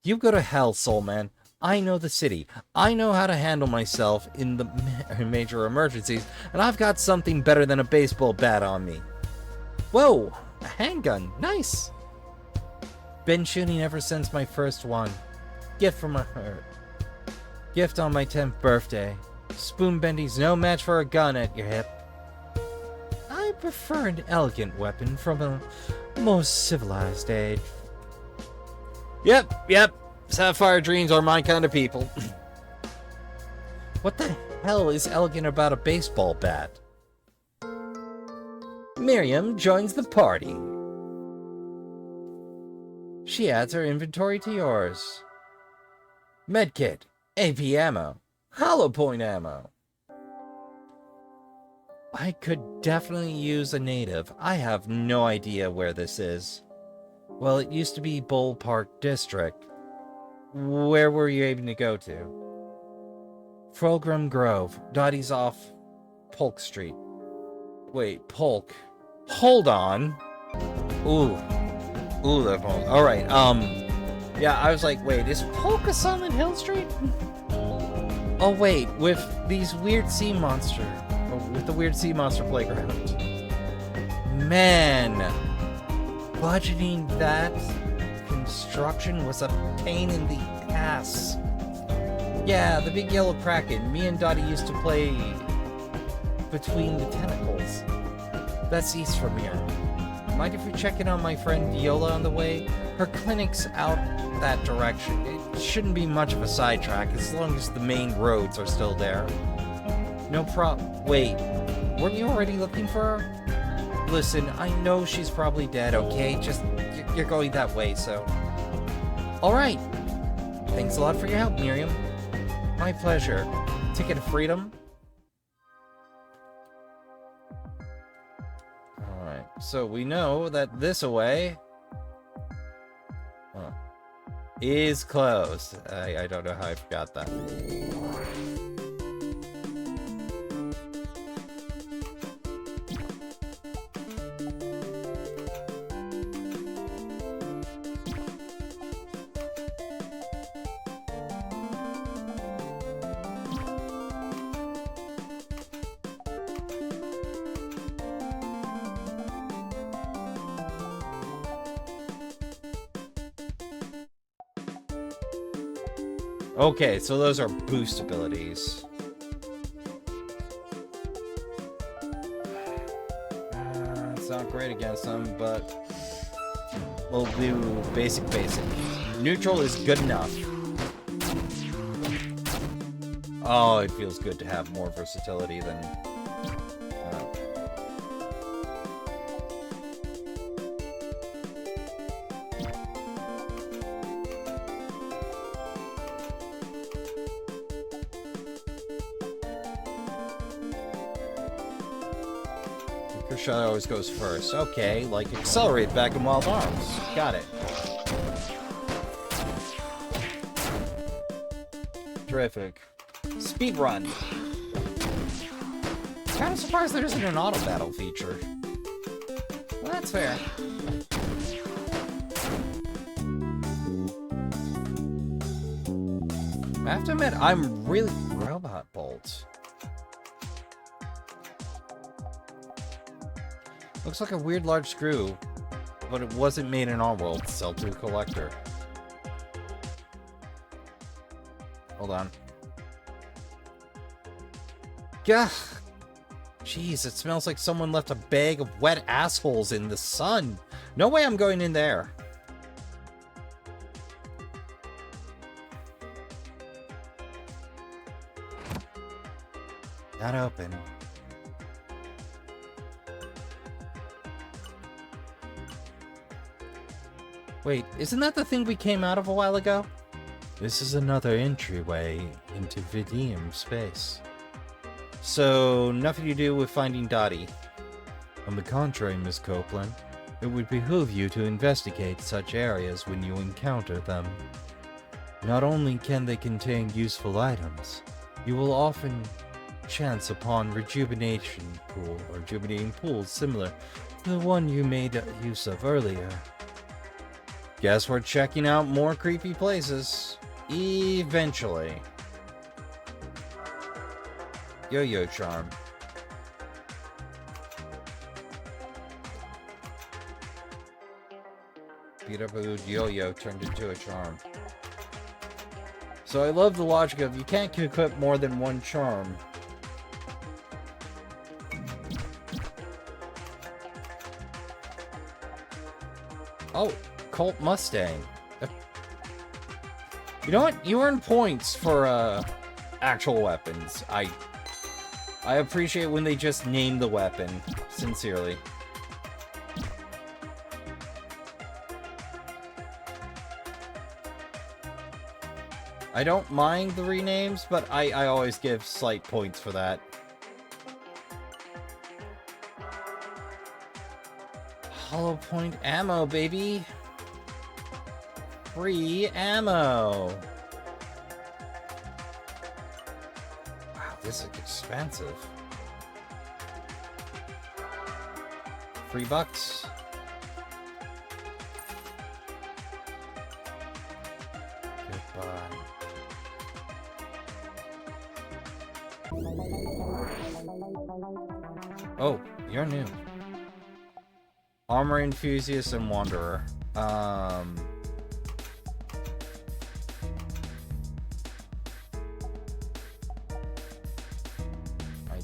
You go to hell, Soul Man. I know the city. I know how to handle myself in the major emergencies, and I've got something better than a baseball bat on me. Whoa, a handgun. Nice. Been shooting ever since my first one. Gift from my heart. Gift on my 10th birthday. Spoon bending's no match for a gun at your hip. I prefer an elegant weapon from a more civilized age. Yep. Sapphire dreams are my kind of people. What the hell is elegant about a baseball bat? Miriam joins the party. She adds her inventory to yours. Medkit, AP ammo, hollow point ammo. I could definitely use a native. I have no idea where this is. Well, it used to be Bull Park District. Where were you able to go to? Fulgrim Grove. Dottie's off Polk Street. Wait, Polk. Hold on. Ooh, that phone. Alright, yeah, I was like, wait, is Polk a Silent Hill Street? Oh, wait, with these weird sea monster. With the weird sea monster playground. Man. Budgeting that construction was a pain in the ass. Yeah, the big yellow kraken. Me and Dottie used to play between the tentacles. That's east from here. Mind if we check in on my friend Viola on the way? Her clinic's out that direction. It shouldn't be much of a sidetrack as long as the main roads are still there. No Wait, weren't you already looking for her? Listen, I know she's probably dead, okay? Just, you're going that way, so... Alright. Thanks a lot for your help, Miriam. My pleasure. Ticket of freedom? Alright, so we know that this away... is closed. I don't know how I forgot that. Okay, so those are boost abilities. It's not great against them, but we'll do basic. Neutral is good enough. Oh, it feels good to have more versatility than... Shot always goes first. Okay, like accelerate back in Wild Arms. Got it. Terrific. Speed run. Kind of surprised there isn't an auto battle feature. Well, that's fair. I have to admit, I'm really... Robot Bolt. Looks like a weird large screw, but it wasn't made in our world. Sell to a collector. Hold on. Gah! Jeez, it smells like someone left a bag of wet assholes in the sun. No way I'm going in there. Not open. Wait, isn't that the thing we came out of a while ago? This is another entryway into Vidium space. So, nothing to do with finding Dottie. On the contrary, Miss Copeland, it would behoove you to investigate such areas when you encounter them. Not only can they contain useful items, You will often chance upon rejuvenating pools similar to the one you made use of earlier. Guess we're checking out more creepy places. Eventually. Yo-yo charm. Beat up a yo-yo turned into a charm. So I love the logic of you can't equip more than one charm. Oh, Colt Mustang. You know what? You earn points for actual weapons. I appreciate when they just name the weapon. Sincerely. I don't mind the renames, but I always give slight points for that. Hollow point ammo, baby! Free ammo! Wow, this is expensive. $3. Goodbye. Oh, you're new. Armor enthusiast and wanderer. I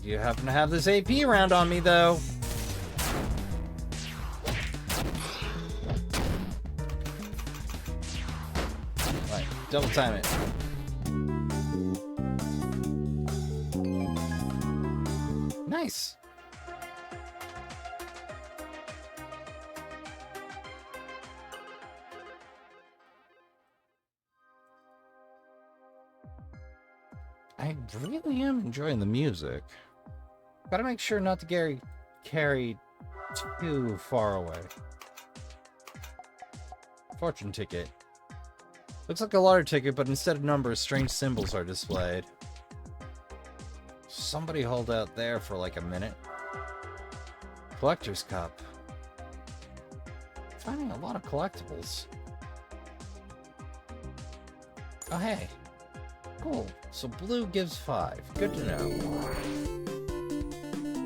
do happen to have this AP round on me, though. Right, double time it. Nice. I really am enjoying the music. Gotta make sure not to get carried too far away. Fortune ticket. Looks like a lottery ticket, but instead of numbers, strange symbols are displayed. Somebody hold out there for like a minute. Collector's cup. Finding a lot of collectibles. Oh, hey. Cool. So blue gives 5. Good to know.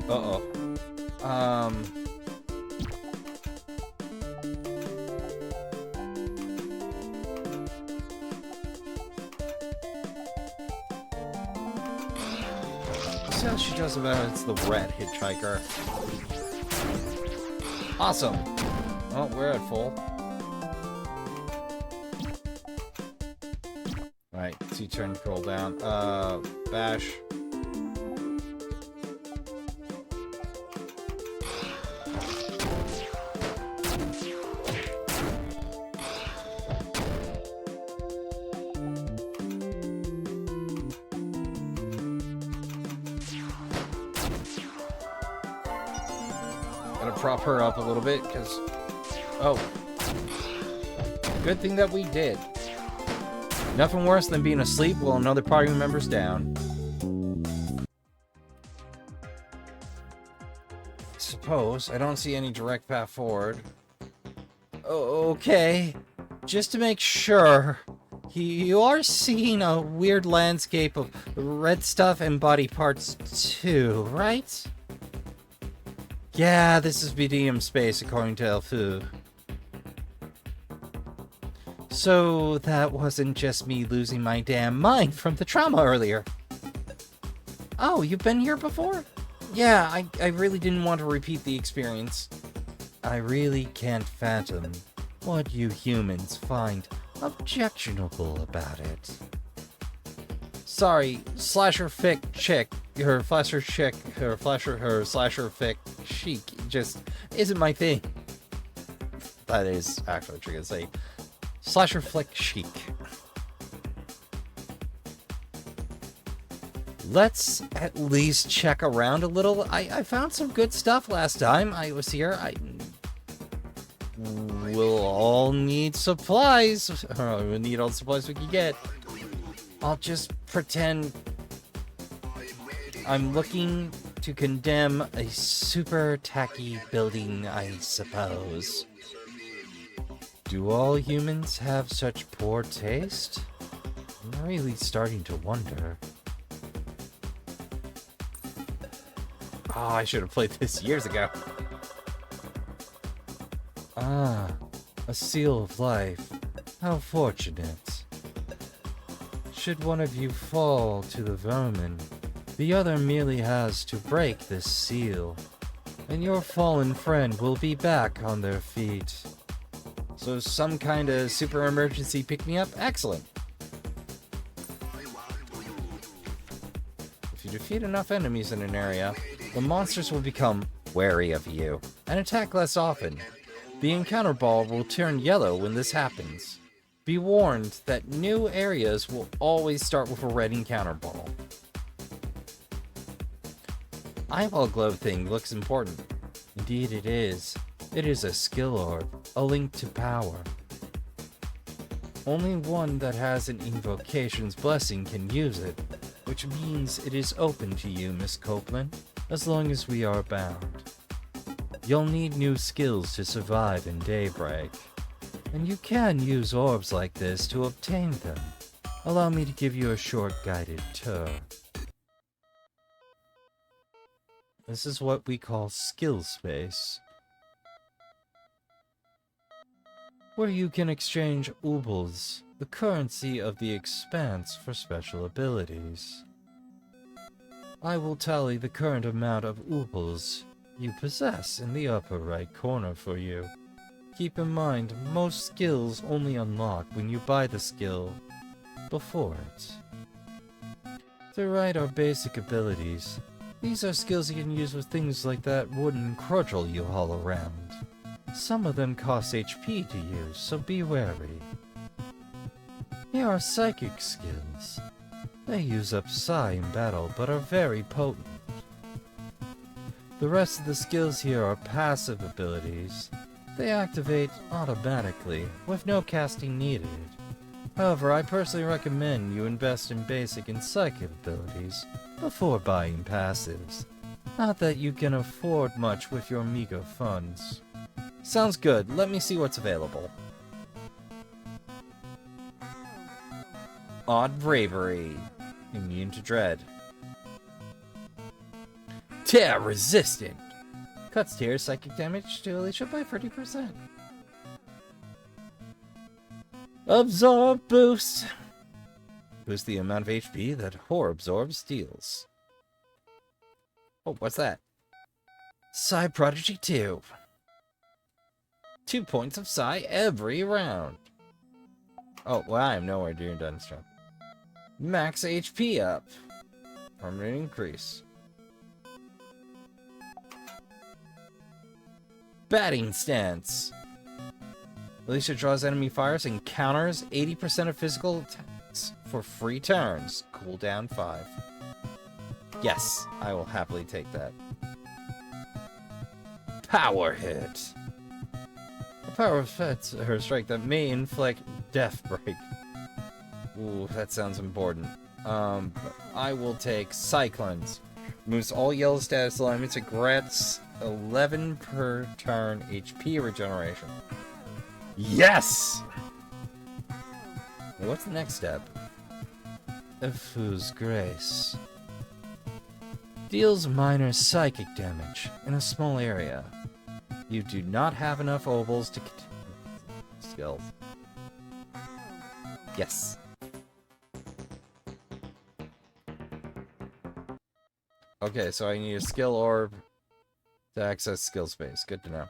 Uh-oh. See how she does about it? It's the red hitchhiker. Awesome. Oh, we're at full. Right, C-turn, scroll down. Bash. Gotta prop her up a little bit, because... Oh. Good thing that we did. Nothing worse than being asleep while another party member's down. Suppose I don't see any direct path forward. Okay. Just to make sure, you are seeing a weird landscape of red stuff and body parts too, right? Yeah, this is medium space according to Elfu. So that wasn't just me losing my damn mind from the trauma earlier. Oh, you've been here before? Yeah, I really didn't want to repeat the experience. I really can't fathom what you humans find objectionable about it. Sorry, slasher fic chick, her slasher fic chic just isn't my thing. That is actually what you're gonna say. Slasher flick chic. Let's at least check around a little. I found some good stuff last time I was here. We'll all need supplies. We'll need all the supplies we can get. I'll just pretend I'm looking to condemn a super tacky building, I suppose. Do all humans have such poor taste? I'm really starting to wonder. Oh, I should have played this years ago. Ah, a seal of life. How fortunate. Should one of you fall to the vermin, the other merely has to break this seal, and your fallen friend will be back on their feet. So some kind of super emergency pick-me-up? Excellent. If you defeat enough enemies in an area, the monsters will become wary of you and attack less often. The encounter ball will turn yellow when this happens. Be warned that new areas will always start with a red encounter ball. Eyeball glow thing looks important. Indeed it is. It is a skill orb, a link to power. Only one that has an invocation's blessing can use it, which means it is open to you, Miss Copeland, as long as we are bound. You'll need new skills to survive in Daybreak, and you can use orbs like this to obtain them. Allow me to give you a short guided tour. This is what we call skill space, where you can exchange oobles, the currency of the expanse, for special abilities. I will tally the current amount of oobles you possess in the upper right corner for you. Keep in mind, most skills only unlock when you buy the skill before it. To the right are basic abilities. These are skills you can use with things like that wooden cudgel you haul around. Some of them cost HP to use, so be wary. Here are psychic skills. They use up psi in battle, but are very potent. The rest of the skills here are passive abilities. They activate automatically, with no casting needed. However, I personally recommend you invest in basic and psychic abilities before buying passives. Not that you can afford much with your meager funds. Sounds good. Let me see what's available. Odd Bravery. Immune to Dread. Tear Resistant. Cuts tear psychic damage to Alicia by 30%. Absorb Boost. Boost the amount of HP that Horror Absorbs deals. Oh, what's that? Psi Prodigy 2. 2 points of Psi every round. Oh, well, I am nowhere near done stuff. Max HP up. Permanent increase. Batting Stance. Alicia draws enemy fires and counters 80% of physical attacks for free turns. Cooldown 5. Yes, I will happily take that. Power Hit. A power affects her strike that may inflict Death Break. Ooh, that sounds important. I will take Cyclones. Moves all yellow status alignments and grants 11 per turn HP regeneration. Yes! What's the next step? Efu's Grace. Deals minor psychic damage in a small area. You do not have enough ovals to continue skills. Yes. Okay, so I need a skill orb to access skill space. Good to know.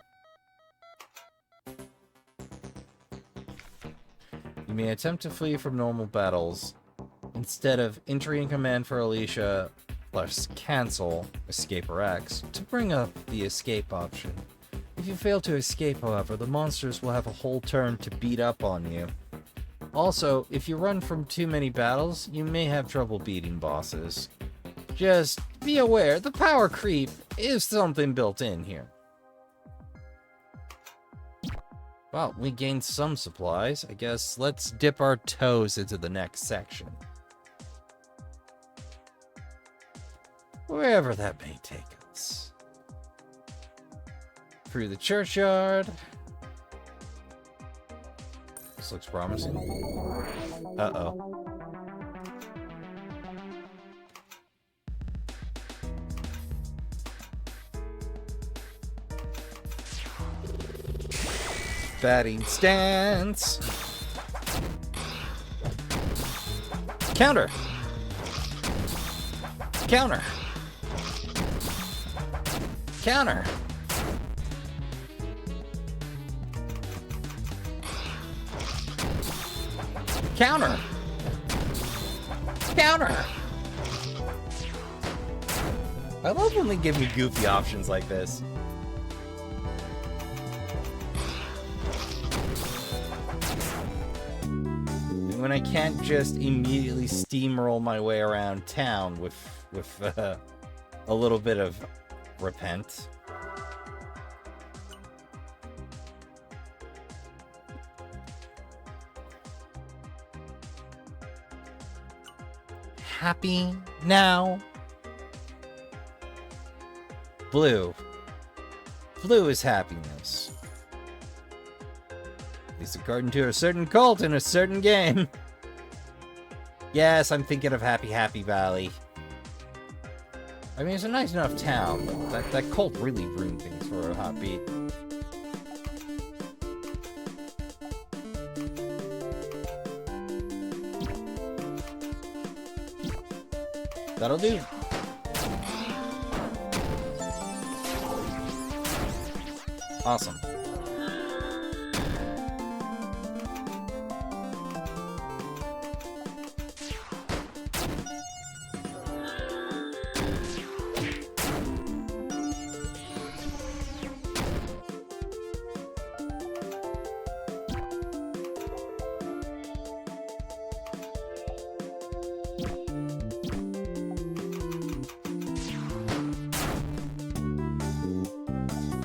You may attempt to flee from normal battles. Instead of entering command for Alicia, plus cancel, escape or X, to bring up the escape option. If you fail to escape, however, the monsters will have a whole turn to beat up on you. Also, if you run from too many battles, you may have trouble beating bosses. Just be aware, the power creep is something built in here. Well, we gained some supplies. I guess let's dip our toes into the next section. Where Wherever that may take us. Through the churchyard. This looks promising. Uh-oh. Batting stance. Counter. Counter. Counter. Counter. Counter. I love when they give me goofy options like this. When I can't just immediately steamroll my way around town with a little bit of repent. Happy now. Blue. Blue is happiness. At least according to a certain cult in a certain game. Yes, I'm thinking of Happy Happy Valley. I mean, it's a nice enough town, but that cult really ruined things for a hot beat. That'll do. Awesome.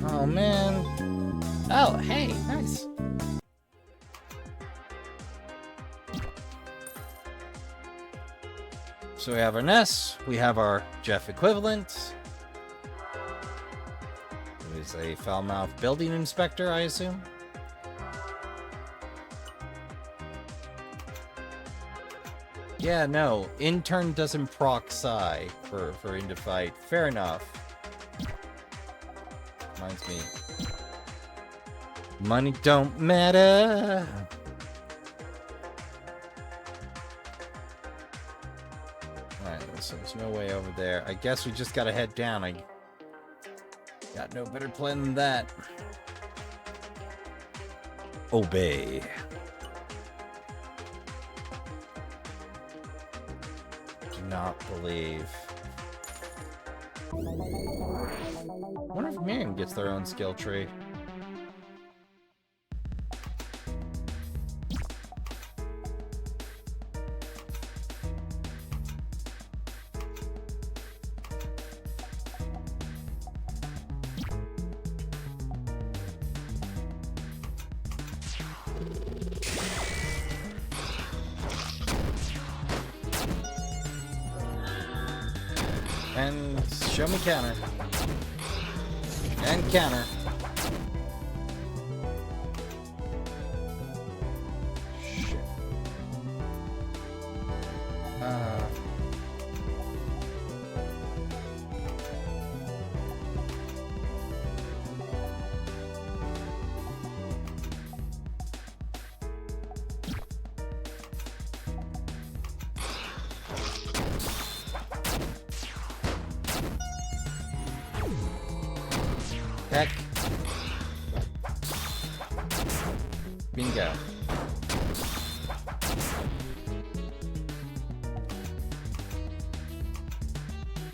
Oh, man. Oh, hey, nice. So we have our Ness, we have our Jeff equivalent. It is a foul-mouthed building inspector, I assume. Yeah, no, intern doesn't proc psi for into fight. Fair enough. Reminds me. Money don't matter. Alright, so there's no way over there. I guess we just gotta head down. I got no better plan than that. Obey. Do not believe. I wonder if Miriam gets their own skill tree. And show me counter. And counter. Shit. Heck. Bingo.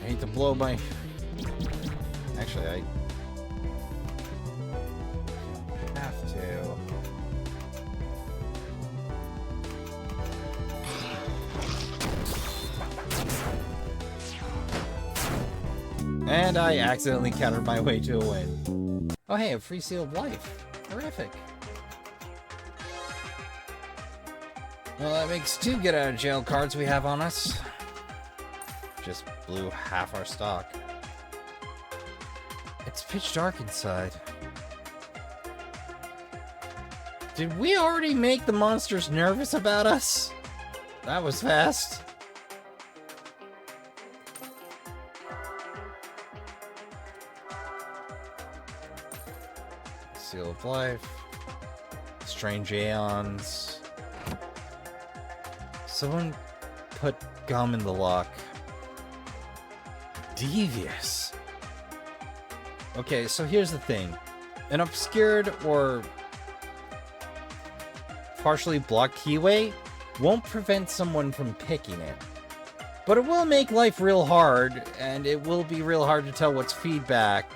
I hate to blow my... Actually, I have to. And I accidentally countered my way to a win. Oh hey, a free seal of life. Terrific. Well, that makes 2 get out of jail cards we have on us. just blew half our stock. It's pitch dark inside. Did we already make the monsters nervous about us? That was fast. Seal of Life. Strange Aeons. Someone put gum in the lock. Devious. Okay, so here's the thing. An obscured or partially blocked keyway won't prevent someone from picking it. But it will make life real hard, and it will be real hard to tell what's feedback.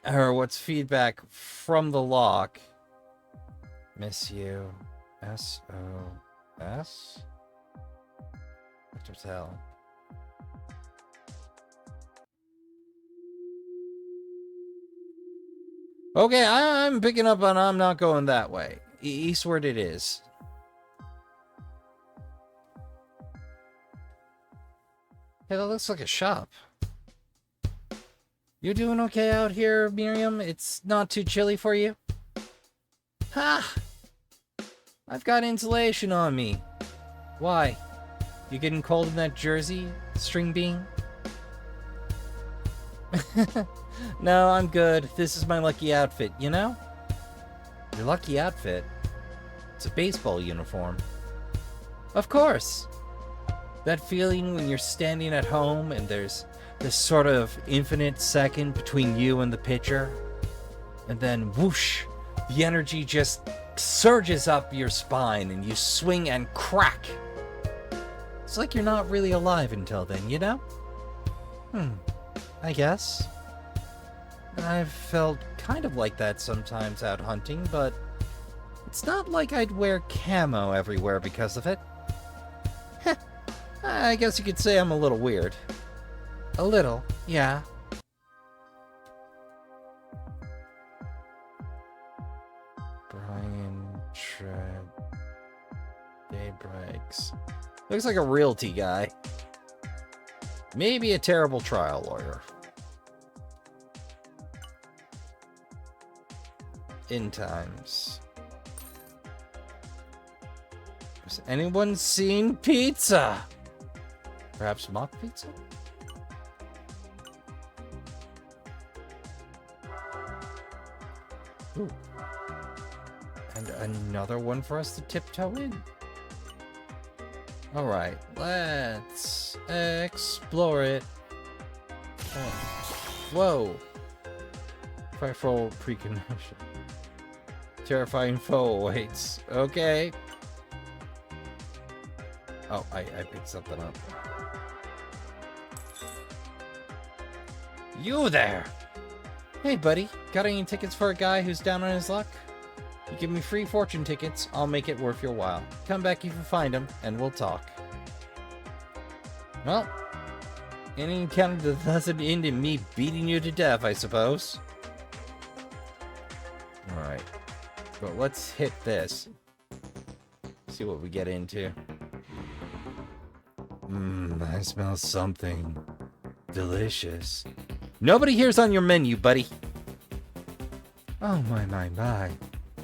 Or what's feedback from the lock. Miss you. S-O-S? What to tell? Okay, I'm picking up on I'm not going that way. Eastward it is. Hey, that looks like a shop. You doing okay out here, Miriam? It's not too chilly for you? Ha! I've got insulation on me. Why? You getting cold in that jersey, string bean? No, I'm good. This is my lucky outfit, you know? Your lucky outfit? It's a baseball uniform. Of course! That feeling when you're standing at home and there's this sort of infinite second between you and the pitcher, and then whoosh, the energy just surges up your spine and you swing and crack. It's like you're not really alive until then, you know? I guess. I've felt kind of like that sometimes out hunting, but it's not like I'd wear camo everywhere because of it. Heh, I guess you could say I'm a little weird. A little, yeah. Brian Tread. Daybreaks. Looks like a realty guy. Maybe a terrible trial lawyer. In times. Has anyone seen pizza? Perhaps mock pizza? Ooh. And another one for us to tiptoe in. Alright, let's explore it. Whoa. Frightful precondition. Terrifying foe awaits. Okay. Oh, I picked something up. You there! Hey, buddy. Got any tickets for a guy who's down on his luck? You give me free fortune tickets, I'll make it worth your while. Come back if you find them, and we'll talk. Well, any encounter that doesn't end in me beating you to death, I suppose. Alright. But let's hit this. See what we get into. I smell something delicious. Nobody here's on your menu, buddy. Oh, my.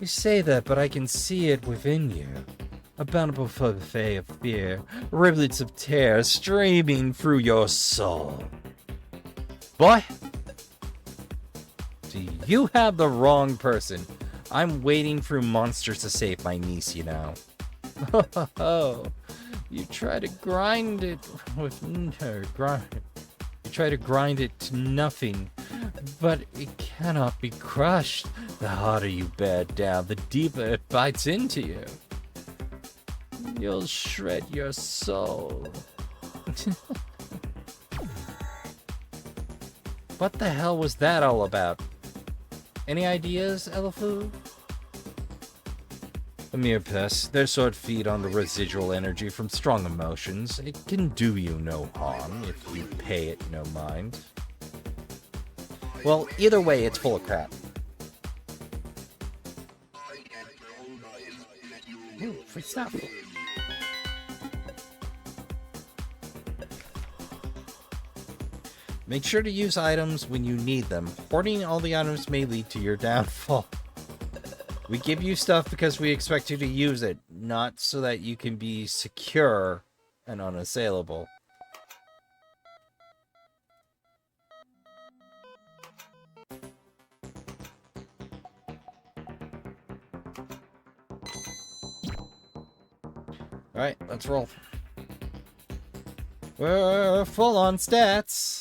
You say that, but I can see it within you. A bountiful buffet of fear, rivulets of terror streaming through your soul. Boy, do you have the wrong person. I'm wading through monsters to save my niece, you know. Oh, you try to grind it with her, You try to grind it to nothing, but it cannot be crushed. The harder you bear down, the deeper it bites into you. You'll shred your soul. What the hell was that all about? Any ideas, Elifu? A mere pest. Their sort feed on the residual energy from strong emotions. It can do you no harm if you pay it no mind. Well, either way, it's full of crap. Ooh, free stuff. Make sure to use items when you need them. Hoarding all the items may lead to your downfall. We give you stuff because we expect you to use it, not so that you can be secure and unassailable. Alright, let's roll. We're full on stats.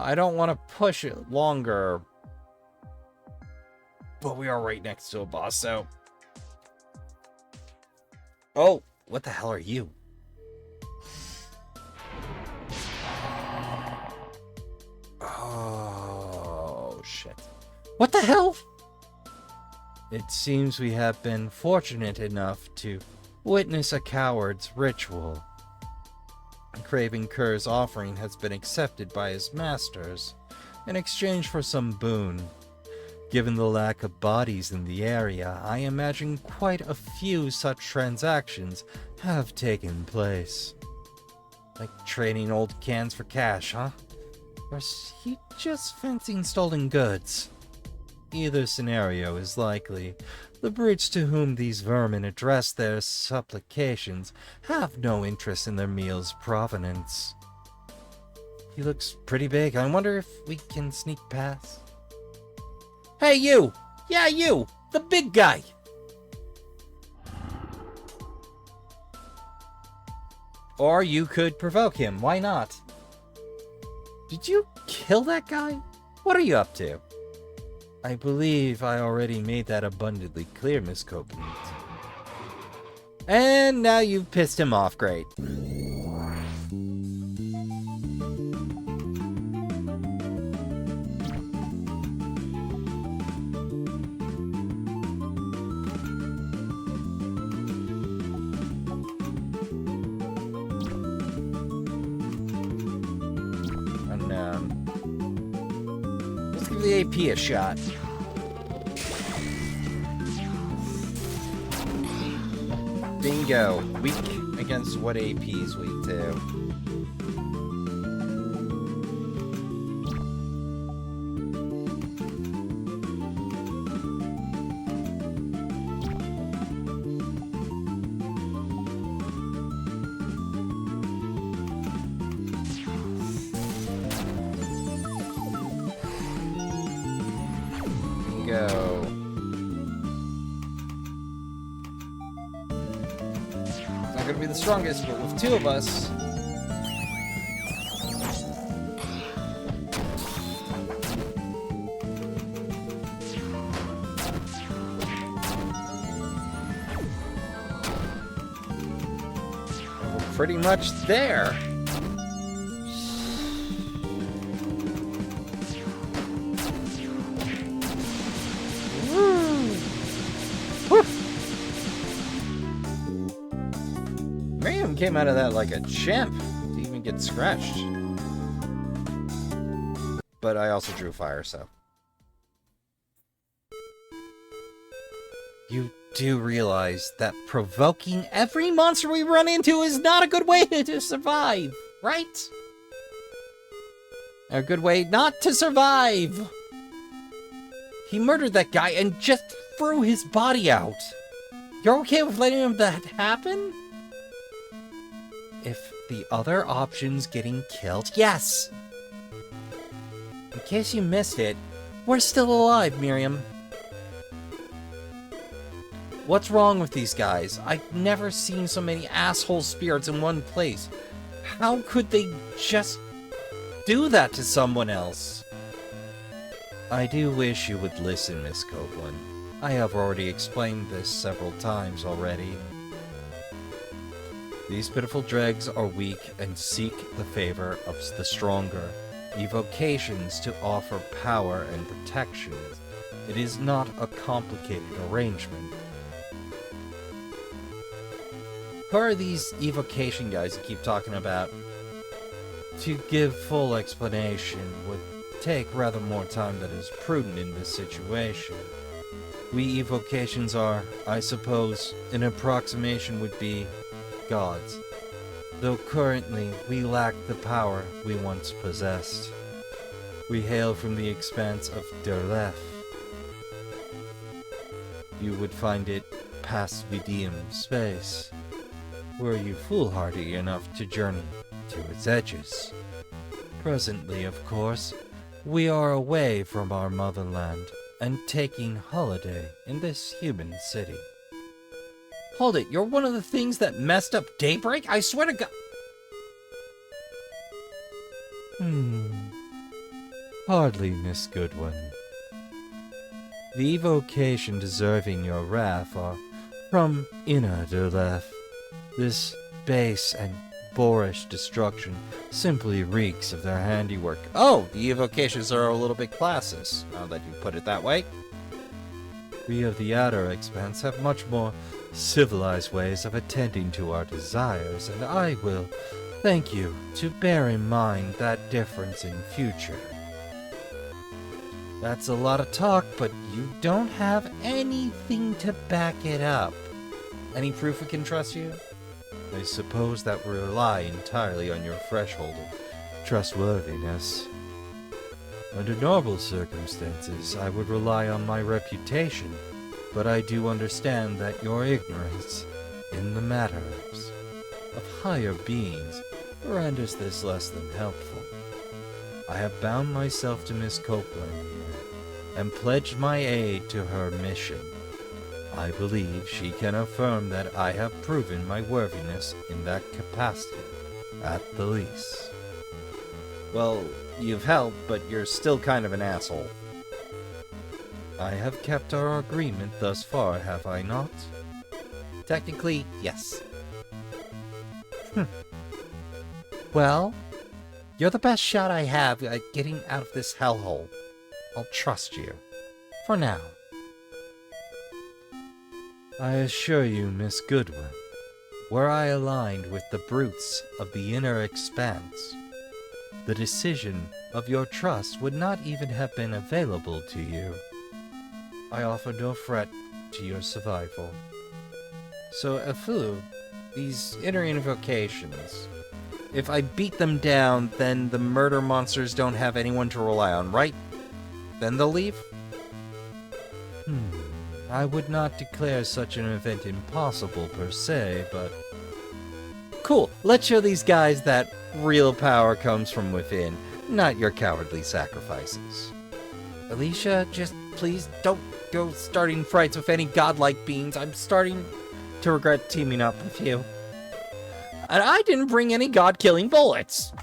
I don't want to push it longer. But we are right next to a boss, so... Oh, what the hell are you? Oh, shit. What the hell? It seems we have been fortunate enough to witness a coward's ritual. Craven Kerr's offering has been accepted by his masters in exchange for some boon. Given the lack of bodies in the area, I imagine quite a few such transactions have taken place. Like trading old cans for cash, huh? Or is he just fancying stolen goods? Either scenario is likely. The brutes to whom these vermin address their supplications have no interest in their meal's provenance. He looks pretty big. I wonder if we can sneak past. Hey, you! Yeah, you! The big guy! Or you could provoke him. Why not? Did you kill that guy? What are you up to? I believe I already made that abundantly clear, Miss Copeland. And now you've pissed him off. Great. Let's give the AP a shot. Bingo. Weak against what AP is weak to? Bingo. Not gonna be the strongest, but with two of us. We're pretty much there. Miriam came out of that like a champ. Didn't even get scratched. But I also drew fire, so. You do realize that provoking every monster we run into is not a good way to survive, right? A good way not to survive. He murdered that guy and just threw his body out. You're okay with letting him that happen? If the other option's getting killed, yes! In case you missed it, we're still alive, Miriam. What's wrong with these guys? I've never seen so many asshole spirits in one place. How could they just do that to someone else? I do wish you would listen, Miss Copeland. I have already explained this several times already. These pitiful dregs are weak and seek the favor of the stronger. Evocations to offer power and protection. It is not a complicated arrangement. Who are these evocation guys you keep talking about? To give full explanation would take rather more time than is prudent in this situation. We evocations are, I suppose, an approximation would be gods. though currently we lack the power we once possessed. We hail from the expanse of Derleth. You would find it past Vidium space, were you foolhardy enough to journey to its edges. Presently, of course, we are away from our motherland and taking holiday in this human city. Hold it, you're one of the things that messed up Daybreak? I swear to God... Hardly, Miss Goodwin. The evocation deserving your wrath are from inner Derleth. This base and boorish destruction simply reeks of their handiwork. Oh, the evocations are a little bit classes, now that you put it that way. We of the outer expanse have much more civilized ways of attending to our desires, and I will thank you to bear in mind that difference in future. That's a lot of talk, but you don't have anything to back it up. Any proof we can trust you? I suppose that will rely entirely on your threshold of trustworthiness. Under normal circumstances, I would rely on my reputation, but I do understand that your ignorance in the matters of higher beings renders this less than helpful. I have bound myself to Miss Copeland here, and pledged my aid to her mission. I believe she can affirm that I have proven my worthiness in that capacity, at the least. Well, you've helped, but you're still kind of an asshole. I have kept our agreement thus far, have I not? Technically, yes. Well, you're the best shot I have at getting out of this hellhole. I'll trust you. For now. I assure you, Miss Goodwin, were I aligned with the brutes of the inner expanse, the decision of your trust would not even have been available to you. I offer no threat to your survival. So, Afu, these inner invocations, if I beat them down, then the murder monsters don't have anyone to rely on, right? Then they'll leave? I would not declare such an event impossible per se, but... Cool, let's show these guys that real power comes from within, not your cowardly sacrifices. Alicia, just please don't go starting fights with any godlike beings. I'm starting to regret teaming up with you. And I didn't bring any god-killing bullets!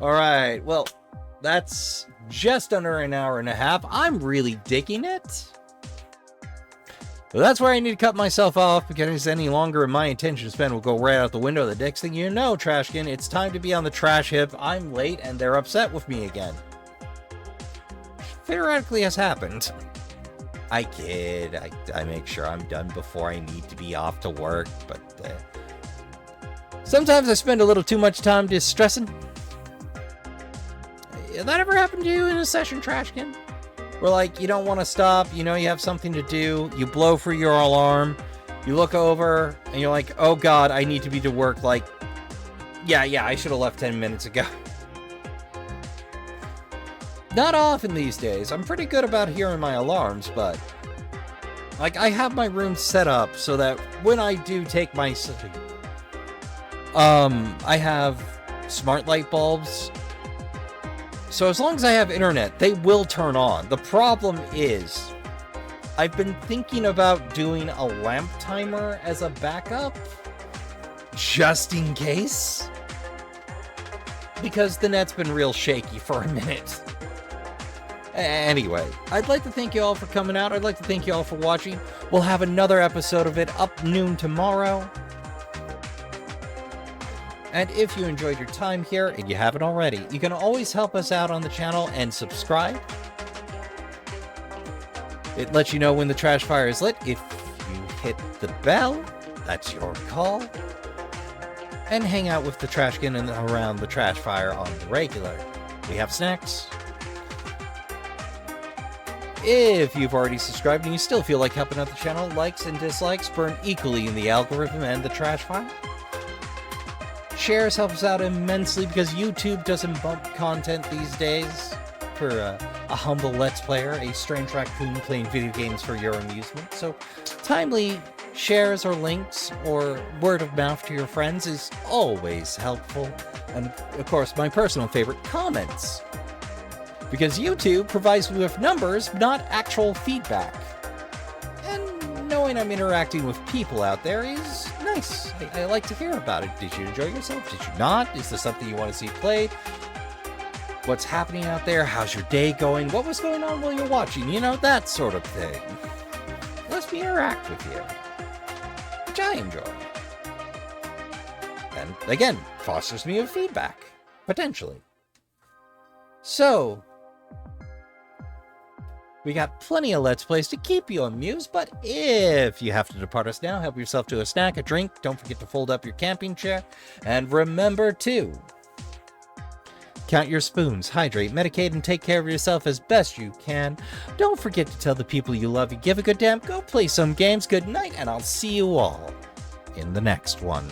Alright, well, that's just under an hour and a half. I'm really digging it. Well, that's where I need to cut myself off, because any longer my attention span will go right out the window. The next thing you know, Trashkin, it's time to be on the trash hip. I'm late and they're upset with me again. Theoretically has happened. I kid. I make sure I'm done before I need to be off to work, but sometimes I spend a little too much time just stressing. Did that ever happen to you in a session, Trashkin? Where, like, you don't want to stop, you know you have something to do, you blow for your alarm, you look over, and you're like, oh god, I need to be to work, like, yeah, I should have left 10 minutes ago. Not often these days. I'm pretty good about hearing my alarms, but... like, I have my room set up so that when I do take my... I have smart light bulbs. So as long as I have internet, they will turn on. The problem is, I've been thinking about doing a lamp timer as a backup, just in case. Because the net's been real shaky for a minute. Anyway, I'd like to thank you all for coming out. I'd like to thank you all for watching. We'll have another episode of it up noon tomorrow. And if you enjoyed your time here, and you haven't already, you can always help us out on the channel and subscribe. It lets you know when the trash fire is lit. If you hit the bell, that's your call. And hang out with the Trashkin and around the trash fire on the regular. We have snacks. If you've already subscribed and you still feel like helping out the channel, likes and dislikes burn equally in the algorithm and the trash file. Shares help us out immensely because YouTube doesn't bump content these days. For a humble Let's Player, a strange raccoon playing video games for your amusement. So, timely shares or links or word of mouth to your friends is always helpful. And, of course, my personal favorite, comments. Because YouTube provides me with numbers, not actual feedback. And knowing I'm interacting with people out there is nice. I like to hear about it. Did you enjoy yourself? Did you not? Is there something you want to see played? What's happening out there? How's your day going? What was going on while you're watching? You know, that sort of thing. Lets me interact with you, which I enjoy. And again, fosters me with feedback, potentially. So, we got plenty of Let's Plays to keep you amused, but if you have to depart us now, help yourself to a snack, a drink. Don't forget to fold up your camping chair. And remember to count your spoons, hydrate, medicate, and take care of yourself as best you can. Don't forget to tell the people you love you give a good damn. Go play some games. Good night, and I'll see you all in the next one.